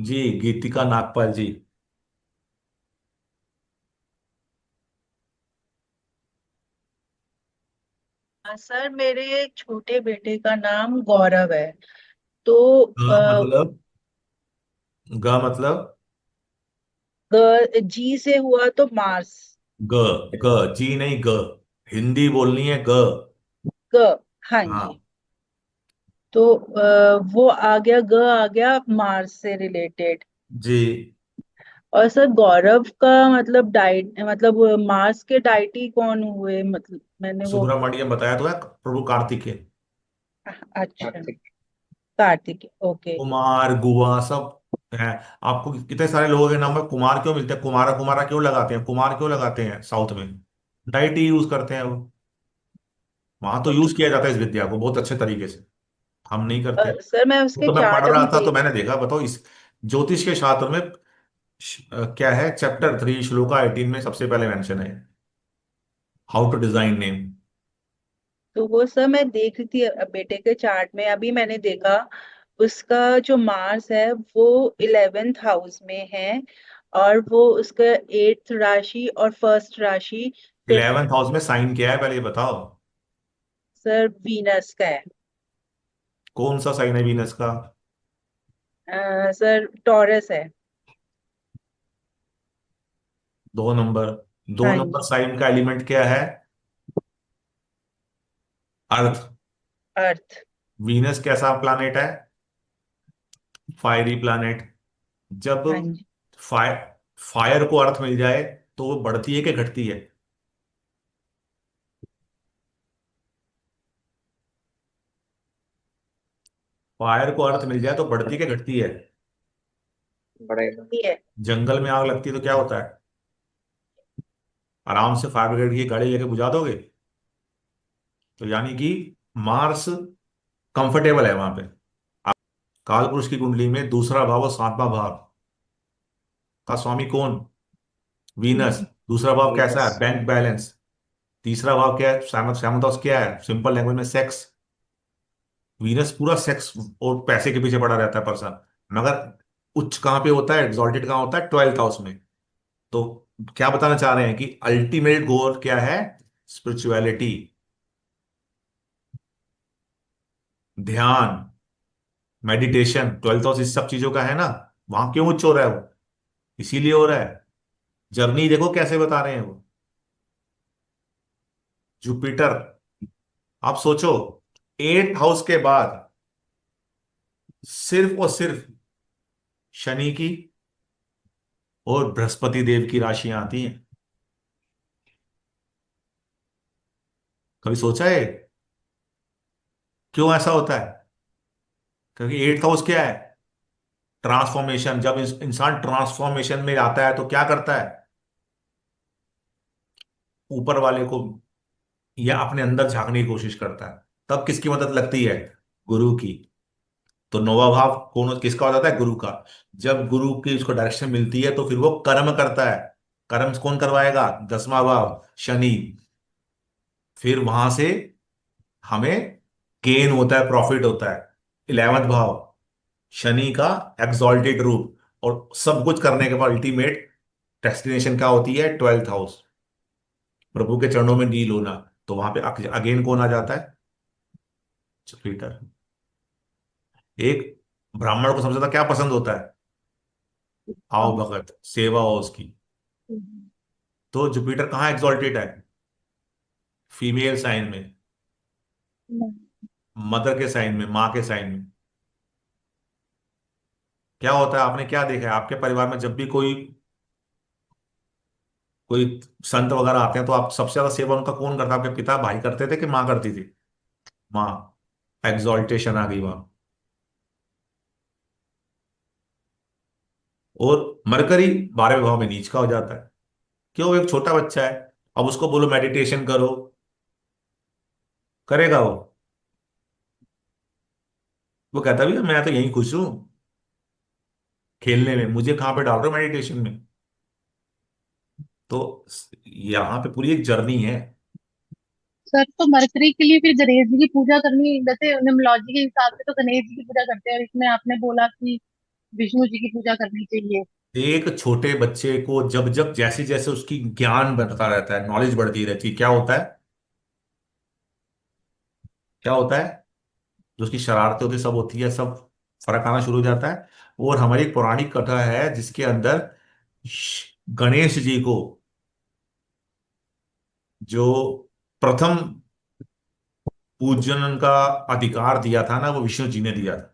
जी, गीतिका नागपाल जी। Sir, मेरे छोटे बेटे का नाम गौरव है। तो मतलब ग मतलब जी से हुआ तो मार्स। ग। ग, जी नहीं, ग। हिंदी बोलनी है, ग। ग। हाँ जी। हाँ तो वो आ गया, ग आ गया मार्स से रिलेटेड। जी। और सर, गौरव का मतलब डाइट, मतलब मार्स के डाइटी कौन हुए, मतलब मैंने वो। सुब्रमण्यम बताया तो है, प्रभु कार्तिकेय। अच्छा। कार्तिक, ओके। कुमार, गुहा सब है। आपको कितने सारे लोगों के नाम में कुमार क्यों मिलते हैं? कुमारा कुमारा क्यों लगाते हैं, कुमार क्यों लगाते हैं साउथ में? डाइटी यूज करते हैं वो। वहां तो यूज किया जाता है इस विद्या को बहुत अच्छे तरीके से। हम नहीं करते। सर, मैं वो उसके तो मैं पढ़ चार्ट रहा अभी था तो देख। मैंने देखा। बताओ, इस ज्योतिष के शास्त्र में क्या है, चैप्टर 3 श्लोका 18 में सबसे पहले मेंशन है, हाउ टू डिजाइन नेम। तो वो सर मैं देख रही थी बेटे के चार्ट में, अभी मैंने देखा उसका जो मार्स है वो 11th हाउस में है। और वो उसका 8th राशि और फर्स्ट राशि 5th। 11th हाउस में साइन क्या है पहले ये बताओ। सर, वीनस का है। कौन सा साइन है वीनस का? सर, टॉरस है। 2 नंबर। दो हाँ नंबर जी। साइन का एलिमेंट क्या है? अर्थ। अर्थ। वीनस कैसा प्लैनेट है? Fiery planet. जब हाँ जी। फायर फायर को अर्थ मिल जाए तो वो बढ़ती है कि घटती है? फायर को अर्थ मिल जाए तो बढ़ती है कि घटती है? बढ़ेगा ही है। जंगल में आग लगती है तो क्या होता है? आराम से फायर ब्रिगेड की गाड़ी लेके बुझा दोगे? तो यानी कि मार्स कंफर्टेबल है वहां पे। काल पुरुष की कुंडली में दूसरा भाव और 7वां भाव का स्वामी कौन? वीनस। दूसरा भाव कैसा वीनस। है? Bank balance. तीसरा भाव क्या है? सैमतोस क्या है सिंपल लैंग्वेज में? सेक्स। वीनस पूरा सेक्स और पैसे के पीछे पड़ा रहता है पर्सन। मगर उच्च कहाँ पे होता है, एग्जॉल्टेड कहाँ होता है? 12th हाउस में। तो क्या बताना चाह रहे हैं कि अल्टीमेट गोल क्या है? स्पिरिचुअलिटी, ध्यान, मेडिटेशन। 12th हाउस इस सब चीजों का है ना। वहां क्यों उच्च हो रहा है वो? इसीलिए हो रहा है। जर्नी देखो कैसे बता रहे हैं वो। जुपिटर। आप सोचो, 8th हाउस के बाद सिर्फ और सिर्फ शनि की और बृहस्पति देव की राशियां आती हैं। कभी सोचा है क्यों ऐसा होता है? क्योंकि 8th हाउस क्या है? ट्रांसफॉर्मेशन। जब इंसान ट्रांसफॉर्मेशन में आता है तो क्या करता है? ऊपर वाले को या अपने अंदर झांकने की कोशिश करता है। तब किसकी मदद लगती है? गुरु की। तो नौवां भाव कौन किसका हो जाता है? गुरु का। जब गुरु की उसको डायरेक्शन मिलती है तो फिर वो कर्म करता है। कर्म कौन करवाएगा? 10वां भाव, शनि। फिर वहां से हमें गेन होता है, प्रॉफिट होता है। 11वां भाव, शनि का एक्सॉल्टेड रूप। और सब कुछ करने के बाद अल्टीमेट डेस्टिनेशन क्या होती है? 12th हाउस, प्रभु के चरणों में नील होना। तो वहां पे अगेन कौन आ जाता है? जुपिटर। एक ब्राह्मण को सबसे ज्यादा क्या पसंद होता है? आओ भगत, सेवा हो उसकी। तो जुपिटर कहाँ एग्जॉल्टेड है? फीमेल साइन में, मदर के साइन में, माँ के साइन में। क्या होता है, आपने क्या देखा है आपके परिवार में? जब भी कोई कोई संत वगैरह आते हैं तो आप सबसे ज्यादा सेवा उनका कौन करता है? आपके पिता भाई करते थे कि माँ करती थी? माँ। एग्जॉल्टेशन आ गई वहां। और मरकरी 12वें भाव में नीच का हो जाता है। क्यों? एक छोटा बच्चा है, अब उसको बोलो मेडिटेशन करो, करेगा वो? वो कहता भी मैं तो यहीं खुश हूं खेलने में, मुझे कहाँ पे डाल रहे हो मेडिटेशन में? तो यहाँ पे पूरी एक जर्नी है। सर, तो मरकरी के लिए फिर गणेश जी की पूजा करनी, वैसे न्यूमरोलॉजी के हिसाब से तो गणेश जी की पूजा करते हैं, और इसमें आपने बोला कि विष्णु जी की पूजा करनी चाहिए। एक छोटे बच्चे को जब जब जैसे जैसे उसकी ज्ञान बढ़ता रहता है, नॉलेज बढ़ती रहती है, क्या होता है, क्या होता है, जो उसकी शरारतें होती सब होती है, सब फर्क आना शुरू हो जाता है। और हमारी एक पौराणिक कथा है जिसके अंदर गणेश जी को जो प्रथम पूजन का अधिकार दिया था ना, वो विष्णु जी ने दिया था।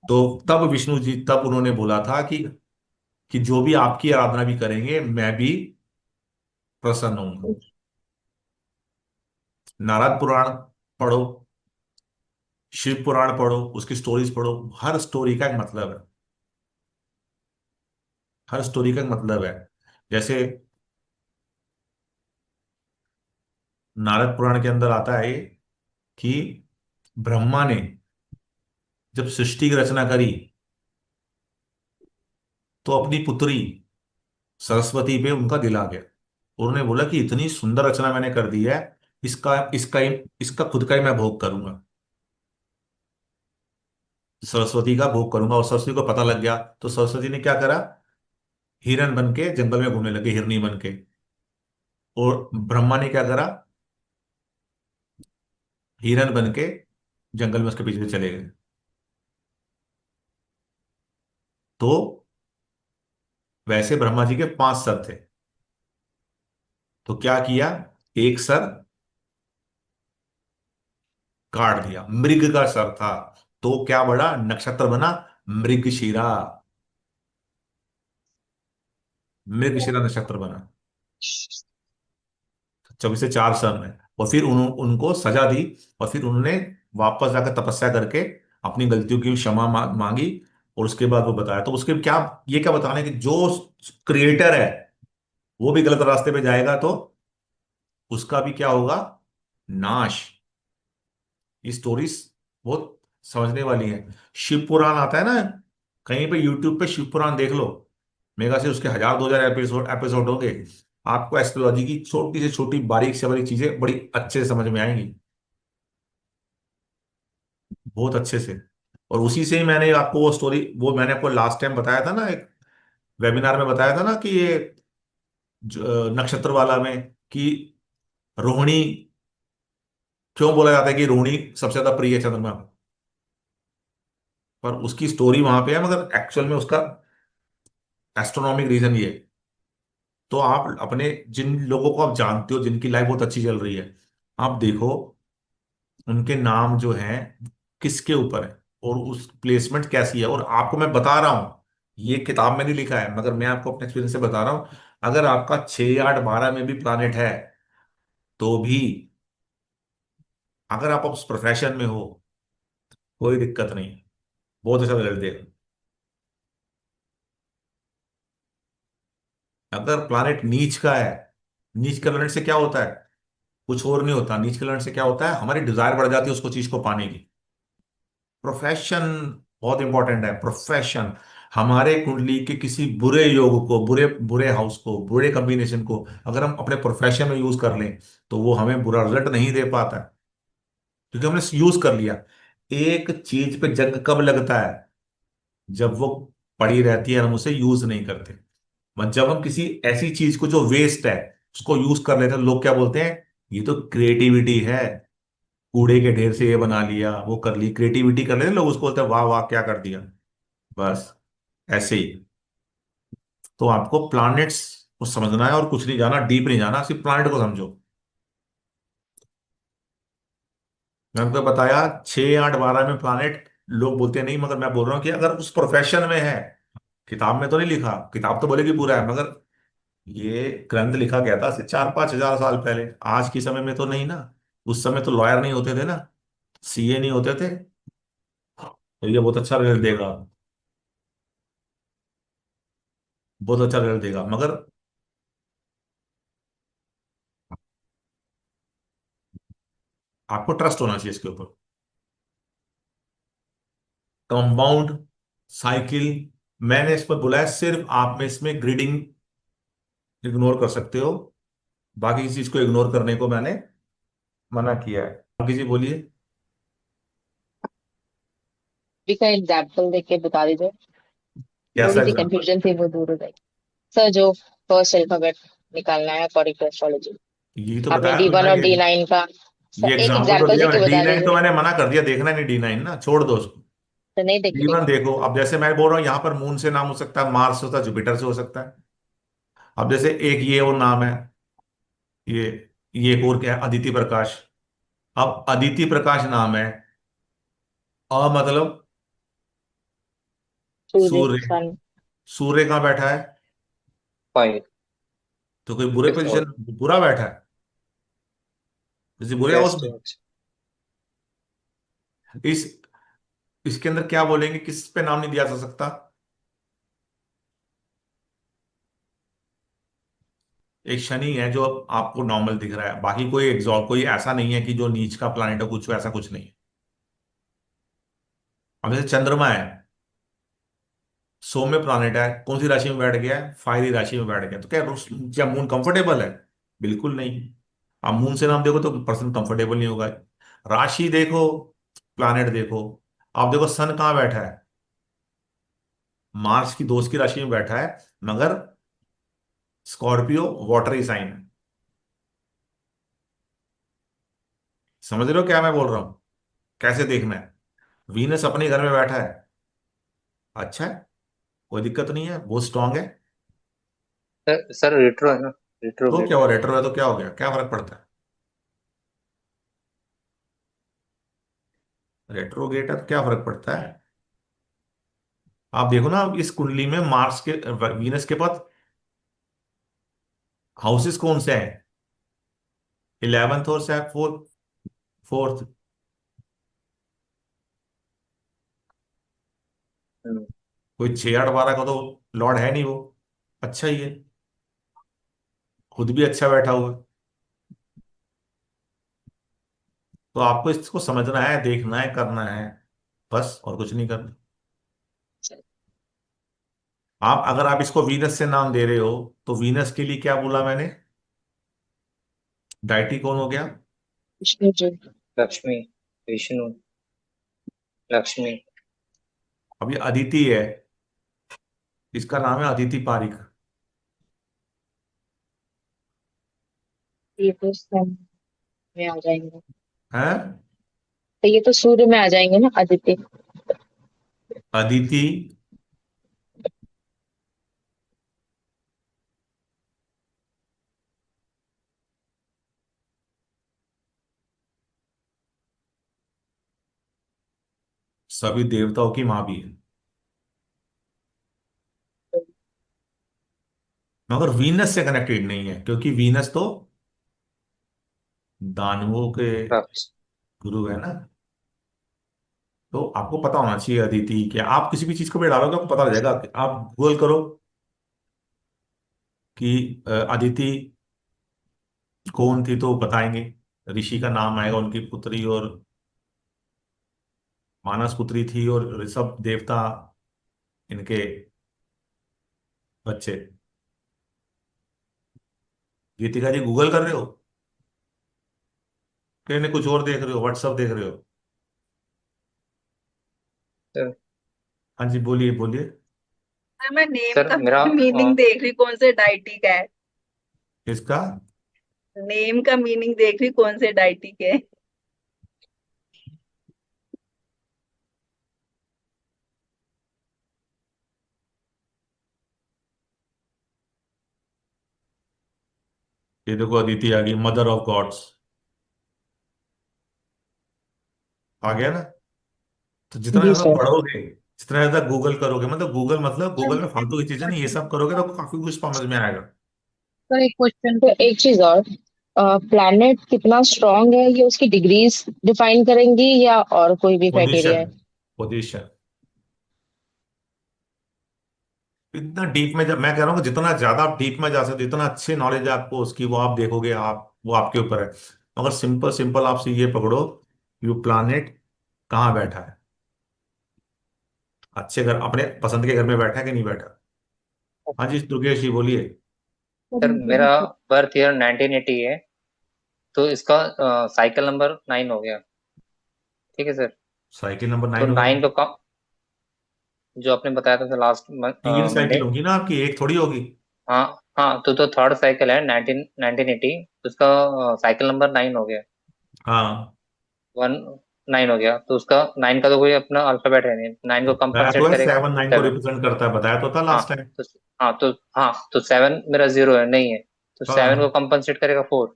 तो तब विष्णु जी, तब उन्होंने बोला था कि जो भी आपकी आराधना भी करेंगे मैं भी प्रसन्न हूंगा। नारद पुराण पढ़ो, शिव पुराण पढ़ो, उसकी स्टोरीज पढ़ो, हर स्टोरी का एक मतलब है, हर स्टोरी का एक मतलब है। जैसे नारद पुराण के अंदर आता है कि ब्रह्मा ने जब सृष्टि की रचना करी तो अपनी पुत्री सरस्वती पे उनका दिल आ गया। उन्होंने बोला कि इतनी सुंदर रचना मैंने कर दी है, इसका इसका इसका खुद का ही मैं भोग करूंगा, सरस्वती का भोग करूंगा। और सरस्वती को पता लग गया, तो सरस्वती ने क्या करा, हिरन बन के जंगल में घूमने लगे, हिरनी बन के। और ब्रह्मा ने क्या करा, हिरन बन के जंगल में उसके पीछे चले गए। तो वैसे ब्रह्मा जी के 5 सर थे, तो क्या किया, एक सर काट दिया, मृग का सर था, तो क्या बड़ा नक्षत्र बना, मृगशिरा, मृगशिरा नक्षत्र बना। जब इसे 4 सन है, और फिर उनको सजा दी, और फिर उन्होंने वापस जाकर तपस्या करके अपनी गलतियों की क्षमा मांगी। और उसके बाद वो बताया, तो उसके क्या, ये क्या बताने कि जो क्रिएटर है वो भी गलत रास्ते पे जाएगा तो उसका भी क्या होगा, नाश। ये स्टोरीज बहुत समझने वाली है। शिव पुराण आता है ना, कहीं पे यूट्यूब पे शिव पुराण देख लो, मेगा से उसके 1000 2000 एपिसोड एपिसोड होंगे। आपको एस्ट्रोलॉजी की छोटी से छोटी बारीक से बारीक चीजें बड़ी अच्छे से समझ में आएंगी, बहुत अच्छे से। और उसी से ही मैंने आपको वो स्टोरी, वो मैंने आपको लास्ट टाइम बताया था ना, एक वेबिनार में बताया था ना, कि ये नक्षत्र वाला में, कि रोहिणी, क्यों बोला जाता है कि रोहिणी सबसे ज्यादा प्रिय है चंद्रमा को। पर उसकी स्टोरी वहां पे है, मगर एक्चुअल में उसका एस्ट्रोनॉमिक रीजन ये है। तो आप अपने जिन लोगों को आप जानते हो जिनकी लाइफ बहुत अच्छी चल रही है, आप देखो उनके नाम जो हैं किसके ऊपर है, और उस प्लेसमेंट कैसी है। और आपको मैं बता रहा हूं, ये किताब में नहीं लिखा है, मगर मैं आपको अपने एक्सपीरियंस से बता रहा हूं, अगर आपका 6 8 12 में भी प्लानेट है तो भी, अगर आप उस प्रोफेशन में हो, कोई दिक्कत नहीं, बहुत अच्छा रिजल्ट देगा। अगर प्लानेट नीच का है, नीच के प्लानेट से क्या होता है, कुछ और नहीं होता, नीच के प्लानेट से क्या होता है, हमारी डिजायर बढ़ जाती है उसको, चीज को पाने की। प्रोफेशन बहुत इंपॉर्टेंट है, प्रोफेशन। हमारे कुंडली के किसी बुरे योग को, बुरे बुरे हाउस को, बुरे कॉम्बिनेशन को अगर हम अपने प्रोफेशन में यूज कर लें तो वो हमें बुरा रिजल्ट नहीं दे पाता है, क्योंकि हमने यूज कर लिया। एक चीज पे जंग कब लगता है, जब वो पड़ी रहती है और हम उसे यूज नहीं करते। मतलब जब हम किसी ऐसी चीज को जो वेस्ट है उसको यूज कर लेते हैं, लोग क्या बोलते हैं, ये तो क्रिएटिविटी है, कूड़े के ढेर से ये बना लिया, वो कर ली, क्रिएटिविटी कर लेते हैं लोग, उसको बोलते हैं वाह वाह क्या कर दिया। बस ऐसे ही। तो आपको प्लैनेट्स को समझना है, और कुछ नहीं जाना, डीप नहीं जाना, सिर्फ प्लैनेट को समझो। मैंने आपको बताया 6 8 12 में प्लैनेट, लोग बोलते हैं नहीं, मगर मैं बोल रहा हूँ कि अगर उस प्रोफेशन में है, किताब में तो नहीं लिखा, किताब तो बोलेगी पूरा है, मगर ये ग्रंथ लिखा गया था 4 5 हजार साल पहले, आज के समय में तो नहीं ना। उस समय तो लॉयर नहीं होते थे ना, सीए नहीं होते थे। तो ये बहुत अच्छा रिजल्ट देगा, बहुत अच्छा रिजल्ट देगा, मगर आपको ट्रस्ट होना चाहिए इसके ऊपर। कंपाउंड साइकिल, मैंने इस पर बोला है, सिर्फ आप में इसमें ग्रीडिंग इग्नोर कर सकते हो, बाकी किसी चीज को इग्नोर करने को मैंने मना किया है। बाकी जी बोलिए। भी का एग्जाम्पल देके बता दीजिए। कैसा थोड़ी सी एग्जाम? कंफ्यूजन थी, वो दूर हो जाएगी। सर, जो फर्स्ट अल्फाबेट निकालना है अकॉर्डिंग टू एस्ट्रोलॉजी, यही तो आपने बताया डी तुमने वन और ये। D9 का। ये सर, एक एग्जाम्पल तो एग्जांपल दिया दे मैं, के डी बता नाइन तो दीजिए। मैंने मना कर दिया, देखना नहीं D9 ना, छोड़ दो उसको। तो नहीं D1 देखेंगे। देखो, अब जैसे मैं बोल रहा हूँ यहाँ पर मून से नाम हो सकता है, मार्स से होता है, जुपिटर से हो सकता है। अब जैसे एक ये और नाम है, ये ये एक और क्या है, अदिति प्रकाश। अब अदिति प्रकाश नाम है, मतलब सूर्य, सूर्य। सन। सूर्य कहाँ बैठा है? फाइव। तो कोई बुरे फिफ्थ हाउस। पोजीशन, बुरा बैठा है किसी बुरे हाउस बेस्ट। में। इस इसके अंदर क्या बोलेंगे, किस पे नाम नहीं दिया जा सकता? एक शनि है जो अब आपको नॉर्मल दिख रहा है, बाकी कोई एग्जॉल कोई ऐसा नहीं है कि जो नीच का प्लानिट है, कुछ ऐसा कुछ नहीं है। अब जैसे चंद्रमा है, सौम्य प्लानिट है, कौन सी राशि में बैठ गया है? फायरी राशि में बैठ गया, तो क्या मून कंफर्टेबल है? बिल्कुल नहीं। आप मून से नाम देखो तो पर्सन कंफर्टेबल नहीं होगा। राशि देखो, प्लानेट देखो। आप देखो सन कहाँ बैठा है? मार्स की दोस्त की राशि में बैठा है, मगर स्कॉर्पियो वाटरी साइन है। समझ रहे हो क्या मैं बोल रहा हूं? कैसे देखना है? वीनस अपने घर में बैठा है, अच्छा है, कोई दिक्कत नहीं है, बहुत स्ट्रांग है। सर रेट्रो है ना, तो क्या रेट्रोगेट। हुआ, रेट्रो है तो क्या हो गया, क्या फर्क पड़ता है? रेट्रोगेट है तो क्या फर्क पड़ता है? आप देखो ना, इस कुंडली में मार्स के, वीनस के पास हाउसेस कौन से हैं? 11th और से फोर्थ। फोर्थ। कोई 6 8 12 का तो लॉर्ड है नहीं वो, अच्छा ही है, खुद भी अच्छा बैठा हुआ है। तो आपको इसको समझना है, देखना है, करना है, बस, और कुछ नहीं करना। आप अगर आप इसको वीनस से नाम दे रहे हो, तो वीनस के लिए क्या बोला मैंने? डाइटी कौन हो गया? विष्णु जी। लक्ष्मी, विष्णु, लक्ष्मी। अब ये अदिति है, इसका नाम है अदिति पारिक। ये तो सन में आ जाएंगे। है तो ये तो सूर्य में आ जाएंगे ना, आदित्य। अदिति, सभी देवताओं की माँ भी है, मगर वीनस से कनेक्टेड नहीं है, क्योंकि वीनस तो दानवों के राक्षस। गुरु है ना। तो आपको पता होना चाहिए अदिति क्या, आप किसी भी चीज को भी डालोगे आपको पता लग जाएगा, आप गूगल करो कि अदिति कौन थी तो बताएंगे। ऋषि का नाम आएगा, उनकी पुत्री, और मानस पुत्री थी, और ऋषभ देवता इनके बच्चे। गीतिका जी गूगल कर रहे हो कि नहीं, कुछ और देख रहे हो, व्हाट्सअप देख रहे हो? सर, हाँ जी, बोलिए बोलिए। सर मैं नेम सर का मेरा मीनिंग देख रही कौन से डाइटी का है। किसका? नेम का मीनिंग देख रही कौन से डाइटी के है। ये देखो अदिति आ गई, मदर ऑफ गॉड्स, आ गया ना। तो जितना जी ज्यादा सर। पढ़ोगे, जितना ज्यादा गूगल करोगे, मतलब गूगल, मतलब गूगल में फालतू की चीजें नहीं, ये सब करोगे तो काफी कुछ समझ में आएगा। सर, एक क्वेश्चन, तो एक चीज और, प्लैनेट कितना स्ट्रांग है ये उसकी डिग्रीज डिफाइन करेंगी या और कोई भी क्राइटेरिया पोजीशन, है? पोजीशन। इतना डीप में, जब मैं कह रहा हूँ कि जितना ज्यादा आप डीप में जा सकते हो, जितना अच्छे नॉलेज है आपको उसकी, वो आप देखोगे, आप वो आपके ऊपर है। मगर सिंपल सिंपल आपसे ये पकड़ो, यू प्लानेट कहाँ बैठा है, अच्छे घर, अपने पसंद के घर में बैठा है कि नहीं बैठा? हाँ जी दुर्गेश जी बोलिए। सर मेरा बर्थ ईयर 1980 है, तो इसका साइकिल नंबर 9 हो गया। ठीक है सर। साइकिल नंबर तो 9 हो गया? 9 तो कम, जो आपने बताया था लास्ट 3 साइकिल मंडे। होगी ना आपकी, एक थोड़ी होगी। हाँ हाँ, तो थर्ड साइकिल है 1980, उसका साइकिल नंबर 9 हो गया। हाँ 19 हो गया, तो उसका 9 का तो कोई अपना अल्फाबेट है नहीं, 9 को बताया तो कंपनसेट है, करेगा 7 9 को 7। रिप्रेजेंट करता है, बताया तो था हाँ लास्ट टाइम। तो हाँ तो 7 मेरा 0 है, नहीं है, तो 7 को हाँ कंपनसेट करेगा 4।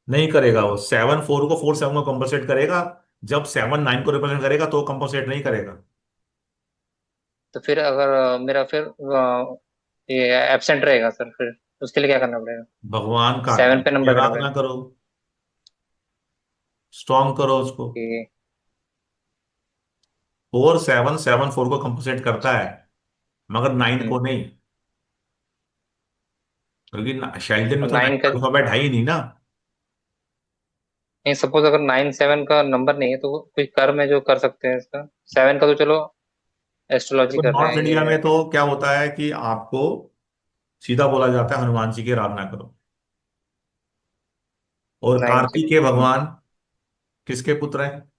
नहीं करेगा वो, 7 4 को 4 7 को कंपनसेट करेगा। जब 7 9 को रिप्रेजेंट करेगा तो कंपनसेट नहीं करेगा। तो फिर अगर मेरा फिर ये एब्सेंट रहेगा सर, फिर उसके लिए क्या करना पड़ेगा? भगवान 7 कार्तिक पे की नंबर देना आराधना पड़ेगा करो, स्ट्रॉन्ग करो उसको। कि 4 7 7 4 को कंपनसेट करता है, मगर 9 हम्म, को नहीं। क्योंकि शेल्डन तो में तो 9 9 का का अल्फाबेट है ही नहीं ना। नहीं, सपोज अगर 9 7 का नंबर नहीं है तो कोई कर्म है जो कर सकते हैं इसका? 7 का तो चलो एस्ट्रोलॉजी देखो कर रहे नॉर्थ हैं इंडिया ये। में तो क्या होता है कि आपको सीधा बोला जाता है हनुमान जी की आराधना करो। और 9 से कार्तिकेय भगवान किसके पुत्र हैं?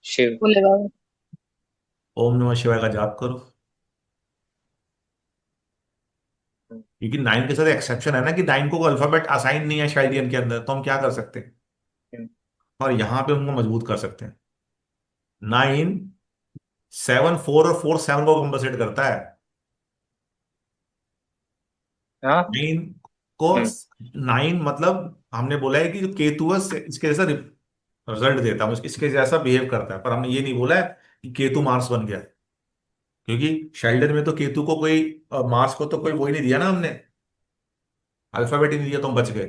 शिव। बोले बाबा। ओम नमः शिवाय का जाप करो। क्योंकि 9 के साथ एक्सेप्शन है ना, कि 9 को अल्फाबेट असाइन नहीं है शायद के अंदर, तो हम क्या कर सकते हैं? हम्म, और यहाँ पे उनको मजबूत कर सकते हैं। 9 7 4 और 4 7 को कंपनसेट करता है। हाँ। 9 को, हम्म 9 मतलब हमने बोला है कि जो केतु है इसके जैसा रिजल्ट देता है, इसके जैसा बिहेव करता है, पर हमने ये नहीं बोला है कि केतु मार्स बन गया। क्योंकि शेल्डन में तो केतु को कोई मार्स को तो कोई वो ही नहीं दिया ना हमने, अल्फाबेट ही नहीं दिया, तो हम बच गए।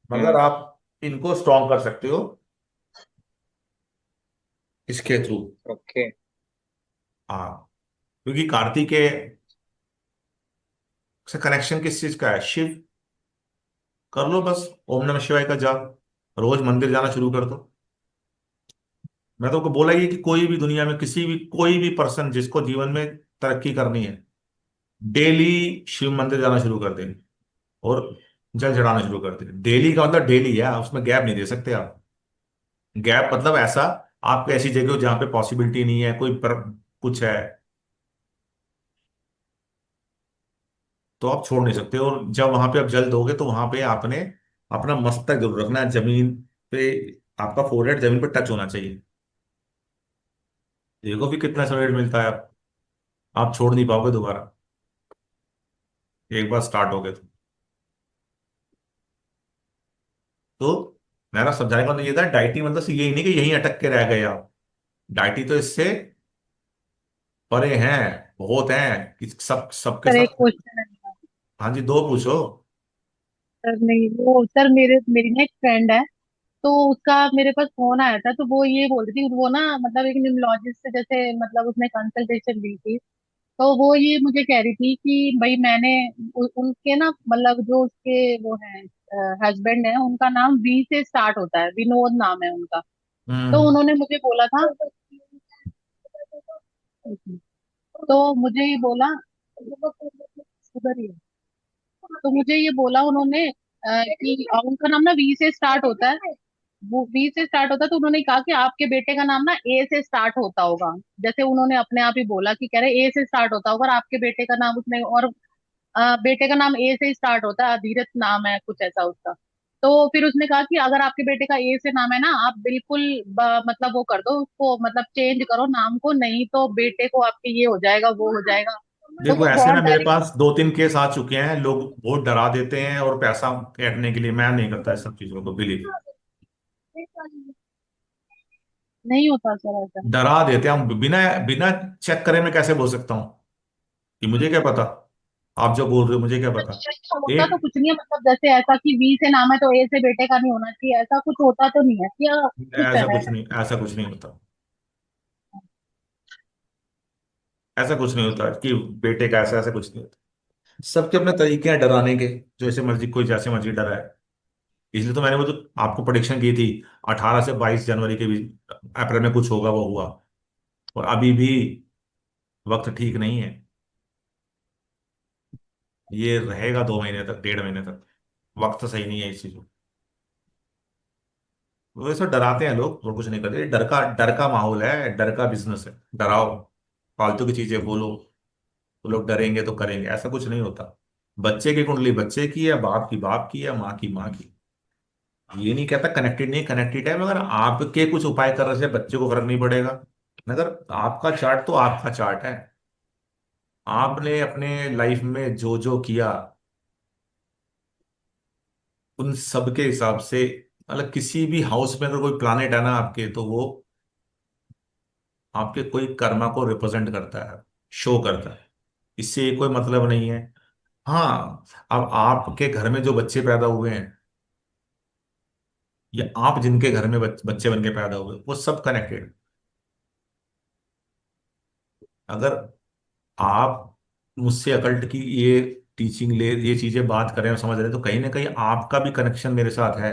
मगर हम्म। आप इनको स्ट्रॉन्ग कर सकते हो इसके थ्रू। ओके। हाँ, क्योंकि कार्तिकेय से कनेक्शन किस चीज का है? शिव। कर लो बस ओम नमः शिवाय का जाप, रोज मंदिर जाना शुरू कर दो। मैं तो बोला ही कि कोई भी दुनिया में किसी भी कोई भी पर्सन जिसको जीवन में तरक्की करनी है, डेली शिव मंदिर जाना शुरू कर दे और जल चढ़ाना शुरू कर दे। डेली का मतलब डेली है, उसमें गैप नहीं दे सकते आप। गैप मतलब ऐसा, आपको ऐसी जगह हो जहां पे पॉसिबिलिटी नहीं है, कुछ है, तो आप छोड़ नहीं सकते। और जब वहां पे आप जल दोगे तो वहां पे आपने अपना मस्तक जरूर रखना है जमीन पे। आपका फोrehead जमीन पे टच होना चाहिए। देखो भी कितना सॉलिड मिलता है। आप छोड़ नहीं पाओगे दोबारा, एक बार स्टार्ट हो गए तो मेरा समझाने का मतलब ये था, डाइटिंग मतलब सिर्फ यही नहीं कि यहीं अटक के रह गए आप। डाइटिंग तो इससे परे हैं, बहुत हैं कि सब सबके सर एक सब। क्वेश्चन है। हाँ जी, दो पूछो। सर नहीं, वो सर मेरी ना एक फ्रेंड है, तो उसका मेरे पास फोन आया था, तो वो ये बोल रही थी, वो ना मतलब एक न्यूमरोलॉजिस्ट से जैसे मतलब उसने कंसल्टेशन ली थी। तो वो ये मुझे कह रही थी कि भाई मैंने उनके ना मतलब जो उसके वो है हस्बैंड है, उनका नाम वी से स्टार्ट होता है, विनोद नाम है उनका। तो हम्म। उन्होंने मुझे बोला था, तो मुझे ये बोला, उधर ही है। तो मुझे ये बोला उन्होंने कि उनका नाम ना वी से स्टार्ट होता है, वो वी से स्टार्ट होता है, तो उन्होंने कहा कि आपके बेटे का नाम ना ए से स्टार्ट होता होगा। जैसे उन्होंने अपने आप ही बोला कि कह रहे ए से स्टार्ट होता होगा, और आपके बेटे का नाम उसने, और बेटे का नाम ए से स्टार्ट होता है, अधीरथ नाम है कुछ ऐसा उसका। तो फिर उसने कहा कि अगर आपके बेटे का ए से नाम है ना, आप बिल्कुल मतलब वो कर दो उसको, मतलब चेंज करो नाम को, नहीं तो बेटे को आपके ये हो जाएगा वो हो जाएगा। तो देखो वो ऐसे बहुत ना मेरे डरी। पास 2 3 केस आ चुके हैं, लोग बहुत डरा देते हैं और पैसा ऐंठने के लिए। मैं नहीं करता इस सब चीजों को बिलीव। नहीं होता सर ऐसा। डरा देते हैं हम, बिना बिना चेक करे मैं कैसे बोल सकता हूँ कि मुझे क्या पता? आप जो बोल रहे हो मुझे क्या पता? होता एक, तो कुछ नहीं है, मतलब जैसे ऐसा कि वी से नाम है तो ए से बेटे का नहीं होना चाहिए, ऐसा कुछ होता तो नहीं है क्या? कुछ ऐसा है? कुछ नहीं, ऐसा कुछ नहीं होता। ऐसा कुछ नहीं होता कि बेटे का ऐसा, ऐसा कुछ नहीं होता। सबके अपने तरीके हैं डराने के, जैसे मर्जी कोई जैसे मर्जी डराए। इसलिए तो मैंने वो जो आपको प्रोडिक्शन की थी 18 से 22 जनवरी के बीच, अप्रैल में कुछ होगा, वो हुआ। और अभी भी वक्त ठीक नहीं है, ये रहेगा 2 महीने तक, 1.5 महीने तक। वक्त सही नहीं है इस चीज को। वो ऐसा डराते हैं लोग और कुछ नहीं करते। डर का माहौल है, डर का बिजनेस है, डराओ। फालतू की चीजें बोलो तो लोग डरेंगे तो करेंगे, ऐसा कुछ नहीं होता। बच्चे की कुंडली बच्चे की है, बाप की बाप की है, माँ की माँ की। ये नहीं कहता कनेक्टेड नहीं, कनेक्टेड है, मगर आपके कुछ उपाय करने से बच्चे को फर्क नहीं पड़ेगा। मगर आपका चार्ट तो आपका चार्ट है। आपने अपने लाइफ में जो जो किया उन सब के हिसाब से, मतलब किसी भी हाउस में अगर कोई प्लानेट है ना आपके, तो वो आपके कोई कर्मा को रिप्रेजेंट करता है, शो करता है। इससे ये कोई मतलब नहीं है। हाँ, अब आपके घर में जो बच्चे पैदा हुए हैं, या आप जिनके घर में बच्चे बन के पैदा हुए, वो सब कनेक्टेड। अगर आप मुझसे अकल्ट की ये टीचिंग ले, ये चीजें बात करें और समझ रहे हैं, तो कहीं ना कहीं आपका भी कनेक्शन मेरे साथ है,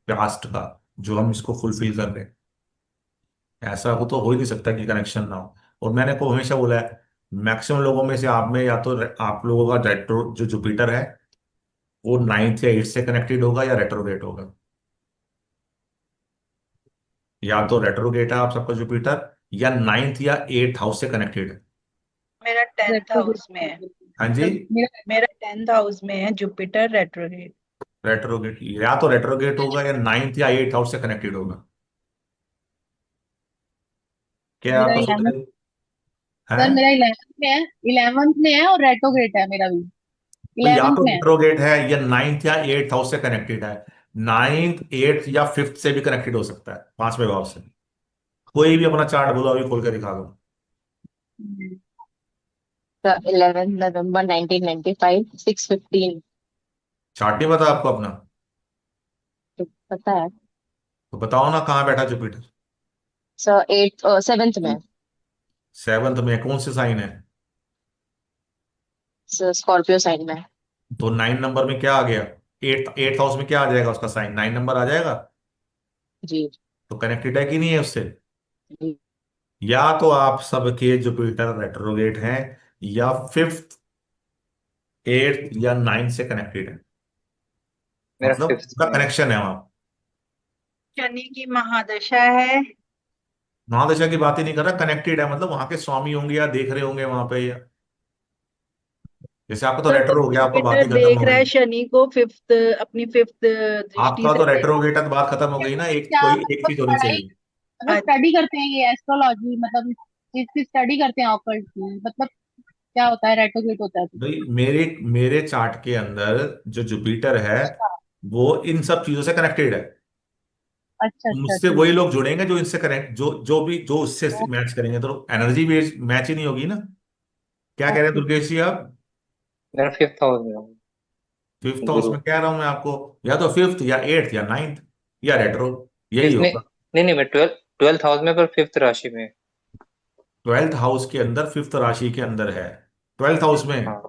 पास्ट का, जो हम इसको फुलफिल कर रहे हैं। ऐसा हो तो ही नहीं सकता कि कनेक्शन ना हो। और मैंने को हमेशा बोला है, मैक्सिमम लोगों में से आप में या तो आप लोगों का रेट्रो जो जुपिटर है वो नाइन्थ या एट्थ से कनेक्टेड होगा या रेट्रोगेट होगा। या तो रेट्रोगेट है आप सबका जुपिटर, या नाइन्थ या एट्थ हाउस से कनेक्टेड है। मेरा टेंथ रेट्रोगेट हाउस में है। हाँ जी। मेरा मेरा टेंथ हाउस में है जुपिटर रेट्रोग्रेड। रेट्रोगेट, या तो रेट्रोगेट होगा या नाइन्थ या एट्थ हाउस से कनेक्टेड होगा। क्या मेरा आपका सोच 11th, रहे सर हैं? मेरा 11th में है, 11th में है और रेट्रोगेट है मेरा भी, तो या 11th तो में है। रेट्रोगेट है या नाइन्थ या एट्थ हाउस से कनेक्टेड है। नाइन्थ एट्थ या फिफ्थ से भी कनेक्टेड हो सकता है, पांचवें भाव से। कोई भी अपना चार्ट बोलो, अभी खोल कर दिखा दो। The 11th November 1995, 6:15। चार्ट नहीं पता आपको अपना? तो पता है। तो बताओ ना कहाँ बैठा जुपिटर। सर 7th में। सेवंथ में कौन से साइन है? सर स्कॉर्पियो साइन में। तो नाइन नंबर में क्या आ गया? एट्थ एट्थ हाउस में क्या आ जाएगा उसका साइन? नाइन नंबर आ जाएगा। जी। तो कनेक्टेड है कि नहीं है उससे? जी। या तो आप सबके जुपिटर रेट्रोगेट हैं, या फिफ्थ एट्थ या नाइन्थ से कनेक्टेड है। मेरा मतलब फिफ्थ उसका में है। कनेक्शन है वहां। शनि की महादशा है। महादशा की बात ही नहीं कर रहा, कनेक्टेड है, मतलब वहां के स्वामी होंगे या देख रहे होंगे वहां पे, या जैसे आपका तो तो रेट्रो हो गया, आपका बात जुपिटर ही खत्म देख हो रहा गई। है शनि को फिफ्थ, अपनी फिफ्थ दृष्टि आपका से तो देख। रेट्रोगेट बात खत्म हो गई ना, एक क्या कोई एक मतलब चीज होनी पढ़ाई, चाहिए। अगर स्टडी करते हैं ये एस्ट्रोलॉजी, मतलब इसकी स्टडी करते हैं ऑकल्ट की, मतलब क्या होता है, रेट्रोगेट होता है तो? भाई मेरे मेरे चार्ट के अंदर जो जुपिटर है अच्छा वो इन सब चीजों से कनेक्टेड है। अच्छा अच्छा, मुझसे ठीक वही है। लोग जुड़ेंगे जो इनसे कनेक्ट, जो भी जो उससे मैच करेंगे, तो एनर्जी भी मैच ही नहीं होगी ना। क्या कह रहे हैं ओके। दुर्गेश जी आप? मेरा फिफ्थ हाउस में है, फिफ्थ हाउस गुरु। में कह रहा हूं मैं आपको, या तो फिफ्थ या एट्थ या नाइन्थ या रेट्रो, यही फिफ्थ नहीं, होगा। नहीं नहीं, मैं ट्वेल्थ हाउस में, पर फिफ्थ राशि में। ट्वेल्थ हाउस के अंदर, फिफ्थ राशि के अंदर है। ट्वेल्थ हाउस में, हाँ।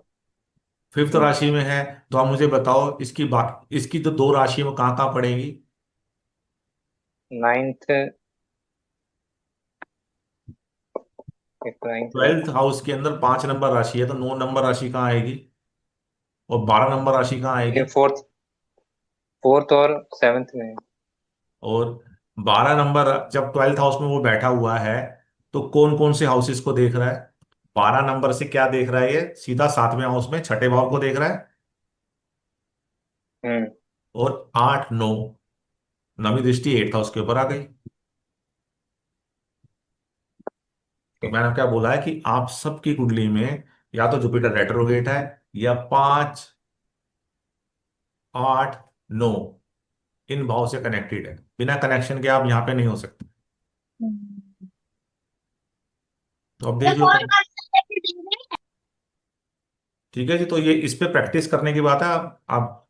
फिफ्थ राशि में है। तो आप मुझे बताओ इसकी बात, इसकी जो दो राशि है वो कहाँ कहाँ पड़ेगी? नाइन्थ, एक तो नाइन्थ है। ट्वेल्थ हाउस के अंदर 5 नंबर राशि है, तो 9 नंबर राशि कहाँ आएगी? और 12 नंबर राशि कहाँ ये आएगी? फोर्थ और सेवेंथ में है। और 12 नंबर जब ट्वेल्थ हाउस में वो बैठा हुआ है, तो कौन कौन से हाउसेस को देख रहा है? 12 नंबर से क्या देख रहा है? ये सीधा 7वें हाउस में छठे भाव को देख रहा है। हम्म। और 8 9, नवी दृष्टि एट्थ हाउस के ऊपर आ गई। तो मैंने क्या बोला है कि आप सबकी कुंडली में या तो जुपिटर रेट्रोगेट है, या 5 8 9 इन भाव से कनेक्टेड है। बिना कनेक्शन के आप यहाँ पे नहीं हो सकते। हम्म। तो अब देख लो क्या। ठीक है जी, तो ये इस पे प्रैक्टिस करने की बात है। आप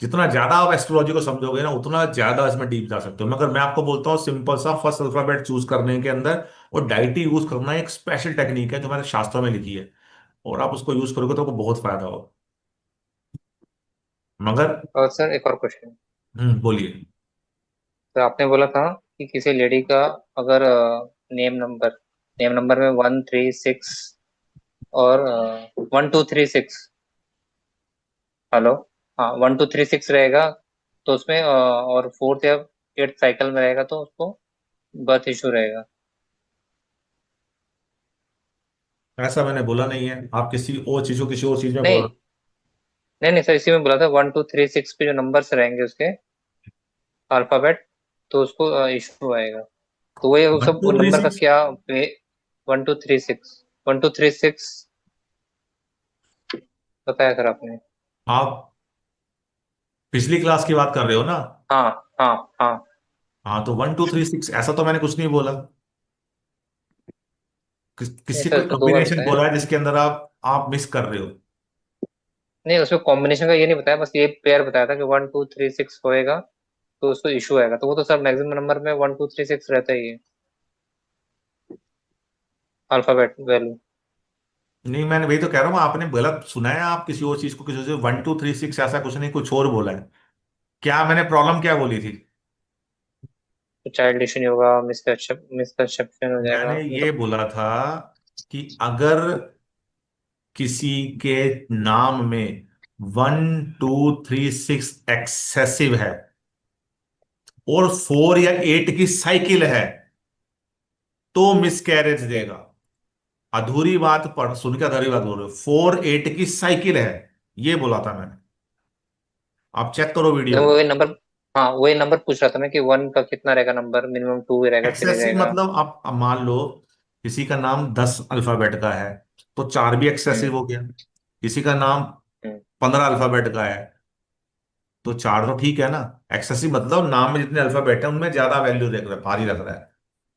जितना ज्यादा आप एस्ट्रोलॉजी को समझोगे ना, उतना ज्यादा इसमें डीप जा सकते हो। मगर मैं आपको बोलता हूँ सिंपल सा फर्स्ट अल्फाबेट चूज करने के अंदर और डाइटी यूज करना एक स्पेशल टेक्निक है जो मैंने शास्त्रों में लिखी है, और आप उसको यूज करोगे तो आपको बहुत फायदा होगा। मगर और सर एक और क्वेश्चन। बोलिए। तो आपने बोला था कि किसी लेडी का अगर नेम नंबर में 1 3 6 और 1 2 3 6, हेलो, हाँ 1 2 3 6 रहेगा, तो उसमें और फोर्थ या एट्थ साइकिल में रहेगा तो उसको बर्थ इशू रहेगा। ऐसा मैंने बोला नहीं है, आप किसी और चीज को किसी और चीज में बोल नहीं रहे नहीं नहीं सर, इसी में बोला था 1 2 3 6 पे जो नंबर्स रहेंगे उसके अल्फाबेट, तो उसको इशू आएगा। तो वही वो हो। वन सब, टू वो थ्री नंबर का सिक्स क्या 1 2 3 6 बताया सर आपने। आप पिछली क्लास की बात कर रहे हो ना? हाँ हाँ हाँ। हाँ, तो 1 2 3 6 ऐसा तो मैंने कुछ नहीं बोला। नहीं किसी सर, कोई उसमें दो बार कॉम्बिनेशन बताया। बोला है जिसके अंदर आप मिस कर रहे हो। नहीं, उसमें कॉम्बिनेशन का ये नहीं बताया, बस ये पेयर बताया था कि 1 2 3 6 होएगा तो उसको इशू आएगा। तो वो तो सर मैक्सिमम नंबर में 1 2 3 6 रहता ही है, अल्फाबेट वैल्यू। नहीं, मैंने वही तो कह रहा हूँ, आपने गलत सुना है, आप किसी और चीज को किसी से 1 2 3 6 ऐसा कुछ नहीं, कुछ और बोला है। क्या मैंने प्रॉब्लम क्या बोली थी? तो चाइल्ड इशू नहीं होगा, मिसकंसेप्शन हो जाएगा मैंने ये मतलब। बोला था कि अगर किसी के नाम में 1 2 3 6 एक्सेसिव है और 4 या 8 की साइकिल है तो मिसकैरेज देगा। अधूरी बात पढ़ सुन के अधूरी बात बोल रहे हो, 4 8 की साइकिल है, ये बोला था मैंने। आप चेक करो वीडियो लेकिन को। वही नंबर, हाँ वही नंबर पूछ रहा था मैं कि 1 का कितना रहेगा नंबर, मिनिमम 2 रहेगा, 3 एक्सेसिव रहेगा। मतलब आप अब मान लो किसी का नाम 10 अल्फाबेट का है तो 4 भी एक्सेसिव हम्म हो गया। किसी का नाम हम्म 15 अल्फाबेट का है तो 4 तो ठीक है ना। एक्सेसिव मतलब नाम में जितने अल्फाबेट है उनमें ज्यादा वैल्यू रख रहा है, भारी रख रहा है,